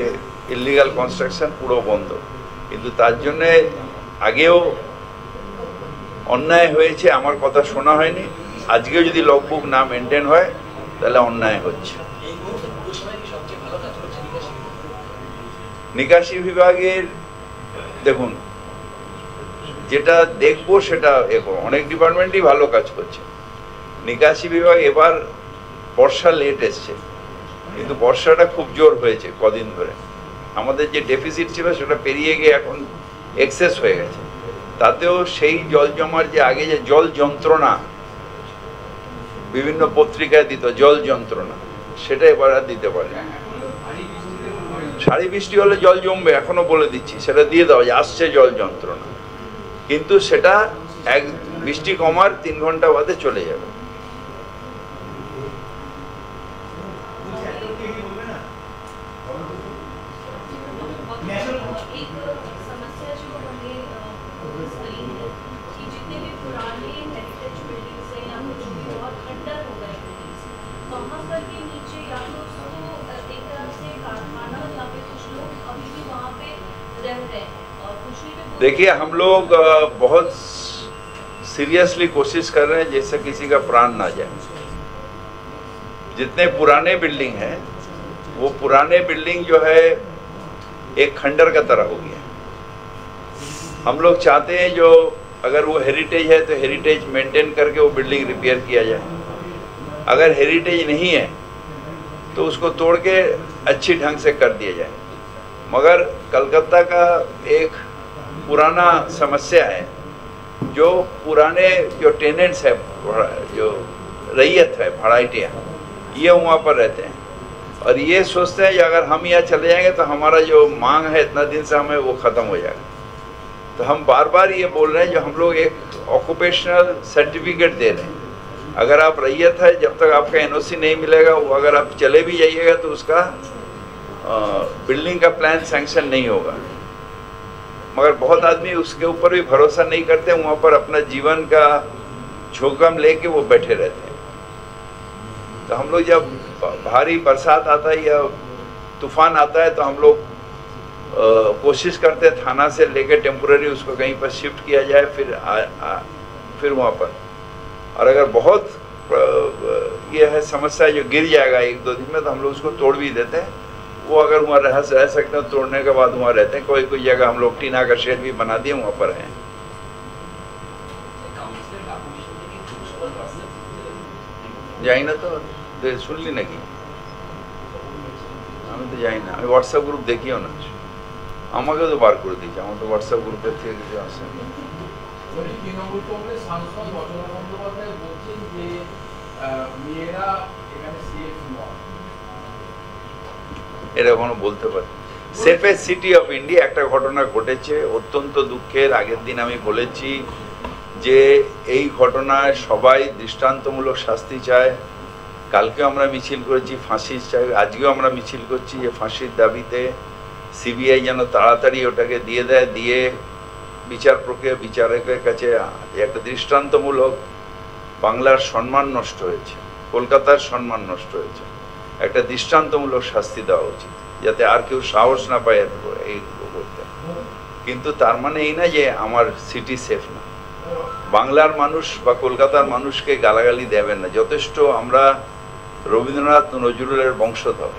ইলিগাল কনস্ট্রাকশন পুরো বন্ধ, কিন্তু তার জন্যে আগেও অন্যায় হয়েছে, আমার কথা শোনা হয়নি। আজকেও যদি লগবুক না মেনটেন হয় তাহলে অন্যায় হচ্ছে। নিকাশি বিভাগের দেখুন, যেটা দেখবো সেটা অনেক ডিপার্টমেন্টই ভালো কাজ করছে। নিকাশি বিভাগ এবার বর্ষা লেট এসছে, কিন্তু বর্ষাটা খুব জোর হয়েছে কদিন ধরে। আমাদের যে ডেফিসিট ছিল সেটা পেরিয়ে গিয়ে এখন এক্সেস হয়ে গেছে। তাতেও সেই জল জমার যে আগে যে জল যন্ত্রণা বিভিন্ন পত্রিকায় দিত, জল যন্ত্রণা, সেটা এবার আর দিতে পারে। সারি বৃষ্টি হলে জল জমবে, এখনো বলে দিচ্ছি, সেটা দিয়ে দাও যে আসছে জল যন্ত্রণা, কিন্তু সেটা বৃষ্টি কমার 3 ঘন্টা বাদে চলে যাবে। देखिए, हम लोग बहुत सीरियसली कोशिश कर रहे हैं जैसे किसी का प्राण ना जाए। जितने पुराने बिल्डिंग हैं वो पुराने बिल्डिंग जो है एक खंडर का तरह हो गया। हम लोग चाहते हैं जो अगर वो हेरिटेज है तो हेरिटेज मेंटेन करके वो बिल्डिंग रिपेयर किया जाए। अगर हेरिटेज नहीं है तो उसको तोड़ के अच्छी ढंग से कर दिया जाए। मगर कलकत्ता का एक पुराना समस्या है, जो पुराने जो टेनेंट्स है, जो रैयत है, भाड़ाटिया, ये वहाँ पर रहते हैं और ये सोचते हैं कि अगर हम यहाँ चले जाएंगे तो हमारा जो मांग है इतना दिन से हमें वो ख़त्म हो जाएगा। तो हम बार बार ये बोल रहे हैं, जो हम लोग एक ऑक्यूपेशनल सर्टिफिकेट दे रहे हैं। अगर आप रैयत है, जब तक आपका एनओसी नहीं मिलेगा, वो अगर आप चले भी जाइएगा तो उसका बिल्डिंग का प्लान सैंक्शन नहीं होगा। मगर बहुत आदमी उसके ऊपर भी भरोसा नहीं करते, वहां पर अपना जीवन का जोखिम लेके वो बैठे रहते हैं। तो हम लोग जब भारी बरसात आता है या तूफान आता है तो हम लोग कोशिश करते हैं थाना से लेकर टेम्पोररी उसको कहीं पर शिफ्ट किया जाए, फिर वहाँ पर। और अगर बहुत ये है समस्या जो गिर जाएगा 1-2 दिन में, तो हम लोग उसको तोड़ भी देते हैं। वो अगर वहाँ रह सकते हैं, तोड़ने के बाद वहाँ रहते हैं। कोई जगह हम लोग टीना का शेड भी बना दिए, वहाँ पर हैं। যাই না তো শুনলি নাকি? আমি তো যাই না, আমি হোয়াটসঅ্যাপ গ্রুপ দেখিও না। আমাকেও তো বার করে দিয়েছে, আমার তো হোয়াটসঅ্যাপ গ্রুপের থেকে কিছু আসে না। তৃণমূল কংগ্রেস সাংসদ রচনা বন্দ্যোপাধ্যায় বলছেন যে মেয়েরা এখানে সেফ নয়। এটা কখনো বলতে পারে? সেফেস্ট সিটি অফ ইন্ডিয়া একটা ঘটনা ঘটেছে, অত্যন্ত দুঃখের। আগের দিন আমি বলেছি যে এই ঘটনায় সবাই দৃষ্টান্তমূলক শাস্তি চায়। কালকেও আমরা মিছিল করেছি, ফাঁসি চাই। আজকেও আমরা মিছিল করছি যে ফাঁসির দাবিতে সিবিআই যেন তাড়াতাড়ি ওটাকে দিয়ে দেয়, দিয়ে বিচার প্রক্রিয়া বিচারকের কাছে একটা দৃষ্টান্তমূলক। বাংলার সম্মান নষ্ট হয়েছে, কলকাতার সম্মান নষ্ট হয়েছে, একটা দৃষ্টান্তমূলক শাস্তি দেওয়া উচিত, যাতে আর কেউ সাহস না পায় এইগুলো করতে। কিন্তু তার মানে এই না যে আমার সিটি সেফ না। বাংলার মানুষ বা কলকাতার মানুষকে গালাগালি দেবেন না। যথেষ্ট আমরা রবীন্দ্রনাথ নজরুলের বংশধর,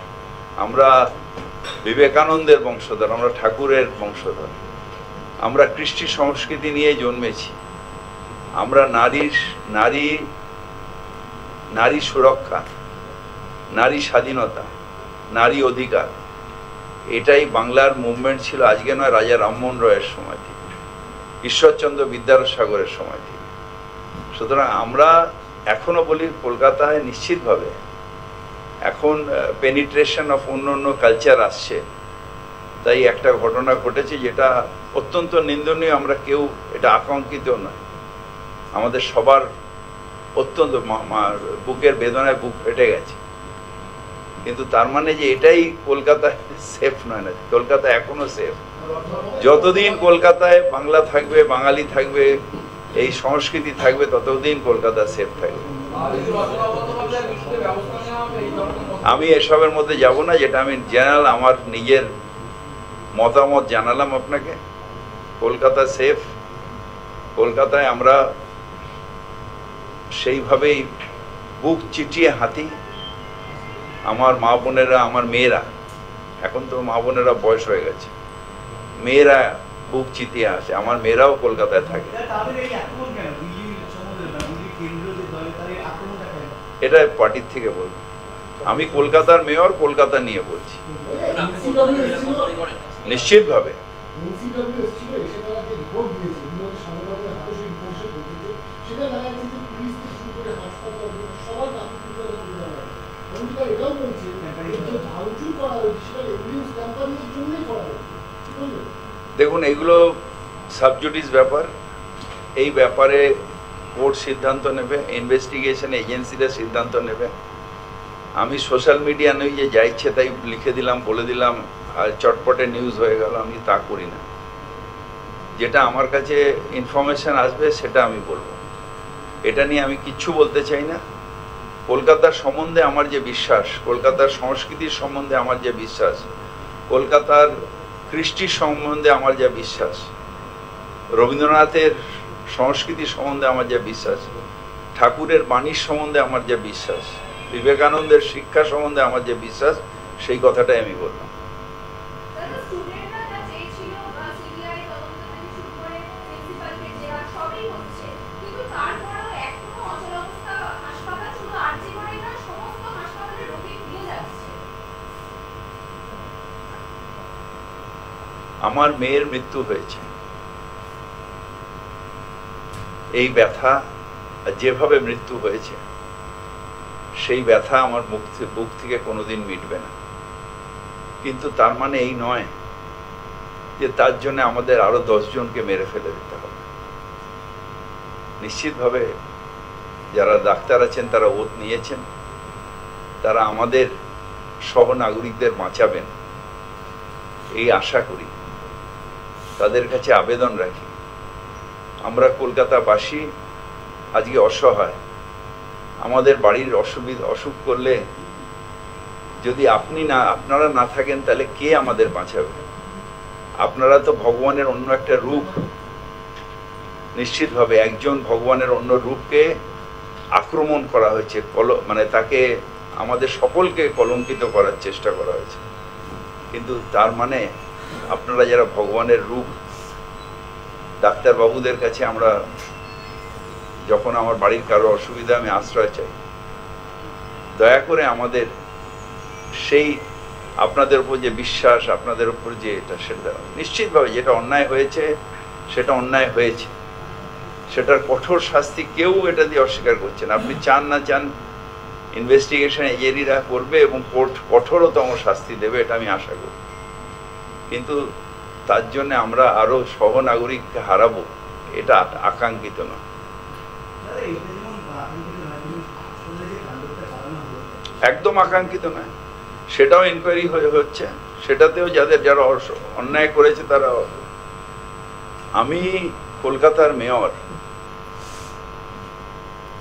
আমরা বিবেকানন্দের বংশধর, আমরা ঠাকুরের বংশধর, আমরা কৃষ্টি সংস্কৃতি নিয়ে জন্মেছি। আমরা নারী সুরক্ষা, নারী স্বাধীনতা, নারী অধিকার, এটাই বাংলার মুভমেন্ট ছিল। আজকে নয়, রাজা রামমোহন রয়ের সময় থেকে, ঈশ্বরচন্দ্র বিদ্যাসাগরের সময় থেকে। সুতরাং আমরা এখনো বলি কলকাতায় নিশ্চিতভাবে এখন পেনিট্রেশন অফ অন্য কালচার আসছে। তাই একটা ঘটনা ঘটেছে যেটা অত্যন্ত নিন্দনীয়। আমরা কেউ এটা আকাঙ্ক্ষিত নয়, আমাদের সবার অত্যন্ত বুকের বেদনায় বুক ফেটে গেছে। কিন্তু তার মানে যে এটাই কলকাতায় সেফ নয় না। কলকাতা এখনো সেফ। যতদিন কলকাতায় বাংলা থাকবে, বাঙালি থাকবে, এই সংস্কৃতি থাকবে, ততদিন কলকাতা সেফ থাকবে। আমি এসবের মধ্যে যাব না। যেটা আমি জানালাম, আমার নিজের মতামত জানালাম আপনাকে। কলকাতা সেফ। কলকাতায় আমরা সেইভাবেই বুক চিটিয়ে হাঁটি। আমার মা বোনেরা, আমার মেয়েরা, এখন তো মা বোনেরা বয়স হয়ে গেছে, মেয়েরা বুক চিতিয়ে আসে। আমার মেয়েরাও কলকাতায় থাকে। এটা পার্টির থেকে বলবো। আমি কলকাতার মেয়র, কলকাতা নিয়ে বলছি। নিশ্চিতভাবে দেখুন, এগুলো সাবজুডিস ব্যাপার। এই ব্যাপারে কোর্ট সিদ্ধান্ত নেবে, ইনভেস্টিগেশন এজেন্সিরা সিদ্ধান্ত নেবে। আমি সোশ্যাল মিডিয়া নই যে যা ইচ্ছে তাই লিখে দিলাম, বলে দিলাম আর চটপটে নিউজ হয়ে গেল। আমি তা করি না। যেটা আমার কাছে ইনফরমেশন আসবে সেটা আমি বলবো। এটা নিয়ে আমি কিচ্ছু বলতে চাই না। কলকাতার সম্বন্ধে আমার যে বিশ্বাস, কলকাতার সংস্কৃতির সম্বন্ধে আমার যে বিশ্বাস, কলকাতার কৃষ্টি সম্বন্ধে আমার যা বিশ্বাস, রবীন্দ্রনাথের সংস্কৃতি সম্বন্ধে আমার যা বিশ্বাস, ঠাকুরের বাণীর সম্বন্ধে আমার যে বিশ্বাস, বিবেকানন্দের শিক্ষা সম্বন্ধে আমার যে বিশ্বাস, সেই কথাটাই আমি বললাম। আমার মেয়ের মৃত্যু হয়েছে, এই ব্যথা যেভাবে মৃত্যু হয়েছে, সেই ব্যথা আমার বুক থেকে কোনোদিন মিটবে না। কিন্তু তার মানে এই নয় যে তার জন্য আমাদের আরো 10 জনকে মেরে ফেলে দিতে হবে। নিশ্চিতভাবে যারা ডাক্তার আছেন তারা ওত নিয়েছেন, তারা আমাদের সহ নাগরিকদের বাঁচাবেন এই আশা করি। তাদের কাছে আবেদন রাখি, আমরা কলকাতাবাসী আজকে অসহায়, আমাদের বাড়ির অসুখ করলে যদি আপনারা না থাকেন তাহলে কে আমাদের বাঁচাবে? আপনারা তো ভগবানের অন্য একটা রূপ, নিশ্চিতভাবে একজন ভগবানের অন্য রূপকে আক্রমণ করা হয়েছে, মানে তাকে আমাদের সকলকে কলঙ্কিত করার চেষ্টা করা হয়েছে। কিন্তু তার মানে আপনারা যারা ভগবানের রূপ, ডাক্তারবাবুদের কাছে আমরা যখন আমার বাড়ির কারো অসুবিধা আমি আশ্রয় চাই, দয়া করে আমাদের সেই আপনাদের উপর যে বিশ্বাস, আপনাদের উপর যে এটা, সেটা নিশ্চিতভাবে যেটা অন্যায় হয়েছে সেটা অন্যায় হয়েছে, সেটার কঠোর শাস্তি কেউ এটা দিয়ে অস্বীকার করছে না। আপনি চান না চান ইনভেস্টিগেশন এজেন্সিরা করবে এবং কোর্ট কঠোরতম শাস্তি দেবে, এটা আমি আশা করি। কিন্তু তার জন্য আমরা আরো সহনাগরিককে হারাবো, এটা আকাঙ্ক্ষিত নয়। একদম আকাঙ্ক্ষিত নয়, সেটাও ইনকোয়ারি হচ্ছে, সেটাতেও যারা অন্যায় করেছে তারা। আমি কলকাতার মেয়র,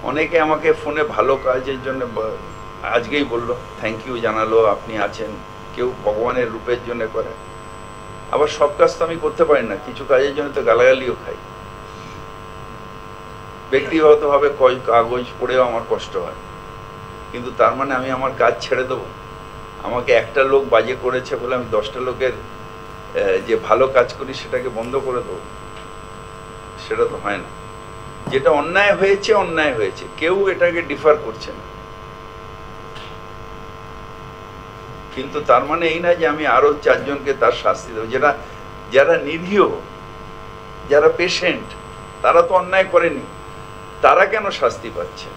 অনেকে আমাকে ফোনে ভালো কাজের জন্য আজকেই বললো, থ্যাংক ইউ জানালো, আপনি আছেন। কেউ ভগবানের রূপের জন্য করে, আবার সব কাজ তো আমি করতে পারি না, কিছু কাজের জন্য তো গালাগালিও খাই। ব্যক্তিগতভাবে কাগজ পড়েও আমার কষ্ট হয়, কিন্তু তার মানে আমি আমার কাজ ছেড়ে দেবো? আমাকে একটা লোক বাজে করেছে বলে আমি 10টা লোকের যে ভালো কাজ করি সেটাকে বন্ধ করে দেবো? সেটা তো হয় না। যেটা অন্যায় হয়েছে অন্যায় হয়েছে, কেউ এটাকে ডিফার করছে না। কিন্তু তার মানে এই না যে আমি আরো 4 জনকে তার শাস্তি দেবো। যারা নিরীহ, যারা পেশেন্ট, তারা তো অন্যায় করেনি, তারা কেন শাস্তি পাচ্ছে?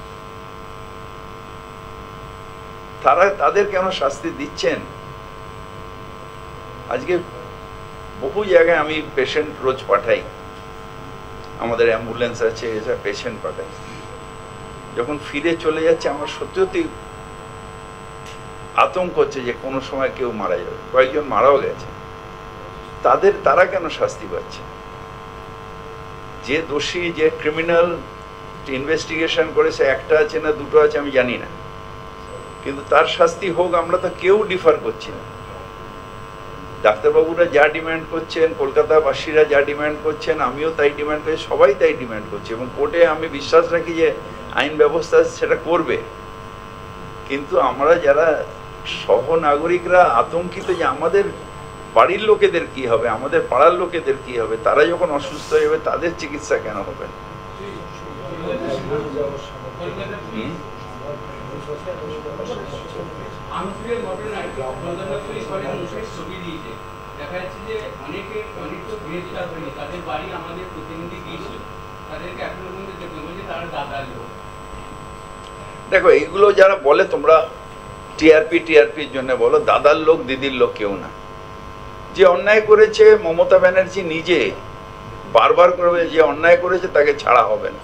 তাদের কেন শাস্তি দিচ্ছেন? আজকে বহু জায়গায় আমি পেশেন্ট রোজ পাঠাই, আমাদের অ্যাম্বুলেন্স আছে, এসব পেশেন্ট পাঠাই। যখন ফিরে চলে যাচ্ছে আমার সত্যি আতঙ্ক হচ্ছে যে কোনো সময় কেউ মারা যাবে। কয়েকজন মারাও গেছে, তারা কেন শাস্তি পাচ্ছে? যে দোষী, যে ক্রিমিনাল ইনভেস্টিগেশন করেছে, একটা আছে না দুটো আছে আমি জানি না, কিন্তু তার শাস্তি হোক, আমরা তো কেউ ডিফার করছি না। ডাক্তারবাবুরা যা ডিমান্ড করছেন, কলকাতাবাসীরা যা ডিমান্ড করছেন, আমিও তাই ডিমান্ড করছি, সবাই তাই ডিমান্ড করছে, এবং কোর্টে আমি বিশ্বাস রাখি যে আইন ব্যবস্থা সেটা করবে। কিন্তু আমরা যারা সহনাগরিকরা আতঙ্কিত যে আমাদের বাড়ির লোকেদের কি হবে, আমাদের পাড়ার লোকেদের কি হবে, তারা যখন অসুস্থ হয়ে যাবে তাদের চিকিৎসা কেন হবে না? দেখা যাচ্ছে যে অনেক তো গ্রেফতার হয়নি, তাদের বাড়ি আমাদের প্রতিনিধি গিয়েছিল, তাদেরকে এখনো পর্যন্ত দেখতে বলছে তারা দাদার লোক। দেখো, এইগুলো যারা বলে তোমরা টিআরপির জন্য বলো, দাদার লোক দিদির লোক কেউ না। যে অন্যায় করেছে মমতা ব্যানার্জি নিজে বারবার করবে, যে অন্যায় করেছে তাকে ছাড়া হবে না।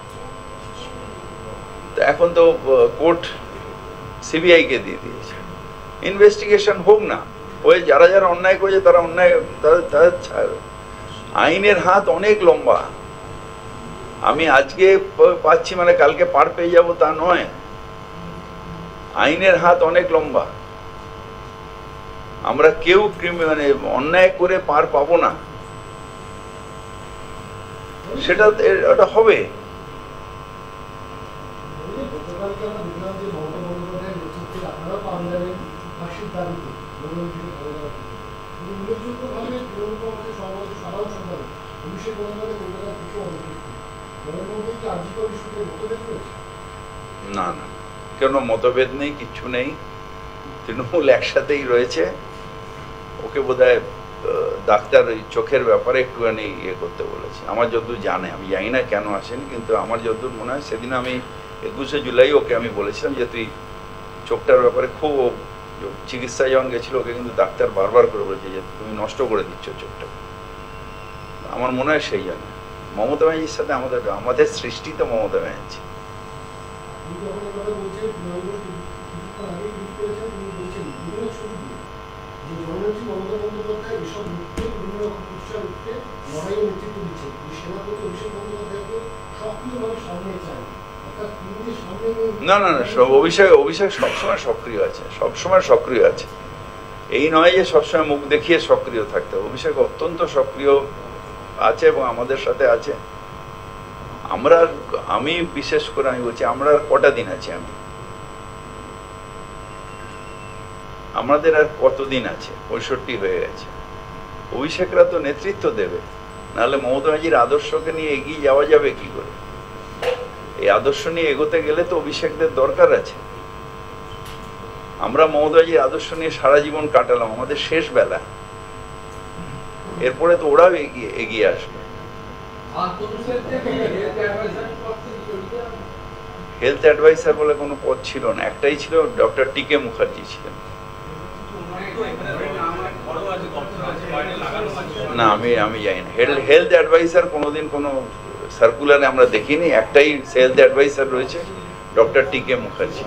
এখন তো কোর্ট সিবিআই কে দিয়ে দিয়েছে, ইনভেস্টিগেশন হোক না, ওই যারা অন্যায় করেছে তারা অন্যায়, আইনের হাত অনেক লম্বা। আমি আজকে পাচ্ছি মানে কালকে পার পেয়ে যাব তা নয়, আইনের হাত অনেক লম্বা। আমরা কেউ মানে অন্যায় করে পার পাবো না, সেটা এটা হবে। না না, কেন মতভেদ নেই, কিচ্ছু নেই, তৃণমূল একসাথেই রয়েছে। ওকে বোধহয় ডাক্তার ওই চোখের ব্যাপারে একটুখানি ইয়ে করতে বলেছে, আমার যতদূর জানে, আমি জানি না কেন আসেনি, কিন্তু আমার যতদূর মনে হয় সেদিন আমি 21শে জুলাই ওকে আমি বলেছিলাম যে তুই চোখটার ব্যাপারে খুব, চিকিৎসা যখন গেছিল ওকে কিন্তু ডাক্তার বারবার করে বলেছে যে তুমি নষ্ট করে দিচ্ছ চোখটা। আমার মনে হয় সেই জন্য মমতা ব্যানার্জির সাথে আমাদের সৃষ্টি তো মমতা ব্যানার্জি। মমতা বন্দ্যোপাধ্যায় এসব বিভিন্ন রকম সমস্যার উঠতে লড়াইয়ের নেতৃত্ব দিচ্ছে, সেনাপতি অভিষেক বন্দ্যোপাধ্যায়কে সক্রিয়ভাবে সামনে চায়, অর্থাৎ তিনি যে সামনে না না না, অভিষেক সবসময় সক্রিয় আছে, সবসময় সক্রিয় আছে। এই নয় যে সবসময় মুখ দেখিয়ে সক্রিয় থাকতে হবে। অভিষেক অত্যন্ত সক্রিয় আছে এবং আমাদের সাথে আছে। আমি বিশেষ করে আমি বলছি, আমরা আর কটা দিন আছি, আমাদের আর কতদিন আছে? 65 হয়ে গেছে। অভিষেকরা তো নেতৃত্ব দেবে, নাহলে মমতা ব্যানার্জির আদর্শকে নিয়ে এগিয়ে যাওয়া যাবে কি করে? এই আদর্শ নিয়ে এগোতে গেলে তো অভিষেকদের দরকার আছে। আমরা মমতা ব্যানার্জির আদর্শ নিয়ে সারা জীবন কাটালাম, আমাদের শেষ বেলা। এরপরে তো ওরাও এগিয়ে আসবে। হেলথ অ্যাডভাইসার বলে কোনো পদ ছিল না, একটাই ছিল, ডক্টর টিকে মুখার্জি ছিলেন। না, আমি জানি না। হেলথ অ্যাডভাইসার কোনোদিন কোনো সার্কুলারে আমরা দেখিনি। একটাই হেলথ অ্যাডভাইসার রয়েছে, ডক্টর টিকে মুখার্জি।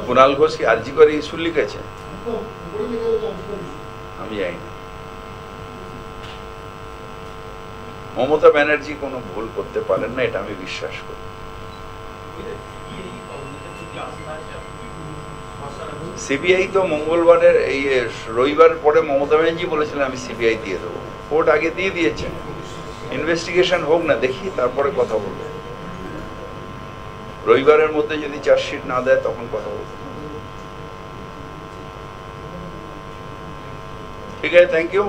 কুণাল ঘোষ কি আরজি করে ইস্যু লিখেছে? আমি জানি না। মমতা ব্যানার্জি কোনো ভুল করতে পারেন না, এটা আমি বিশ্বাস করি। সিবিআই তো মঙ্গলবারের এই রবিবার পরে মমতা ব্যানার্জি বলেছিলেন আমি সিবিআই দিয়ে দেবো। কোর্ট আগে দিয়ে দিয়েছেন, ইনভেস্টিগেশন হোক না, দেখি তারপরে কথা বলবো। রবিবারের মধ্যে যদি চার্জশিট না দেয় তখন কথা বলবো। ঠিক আছে, থ্যাংক ইউ।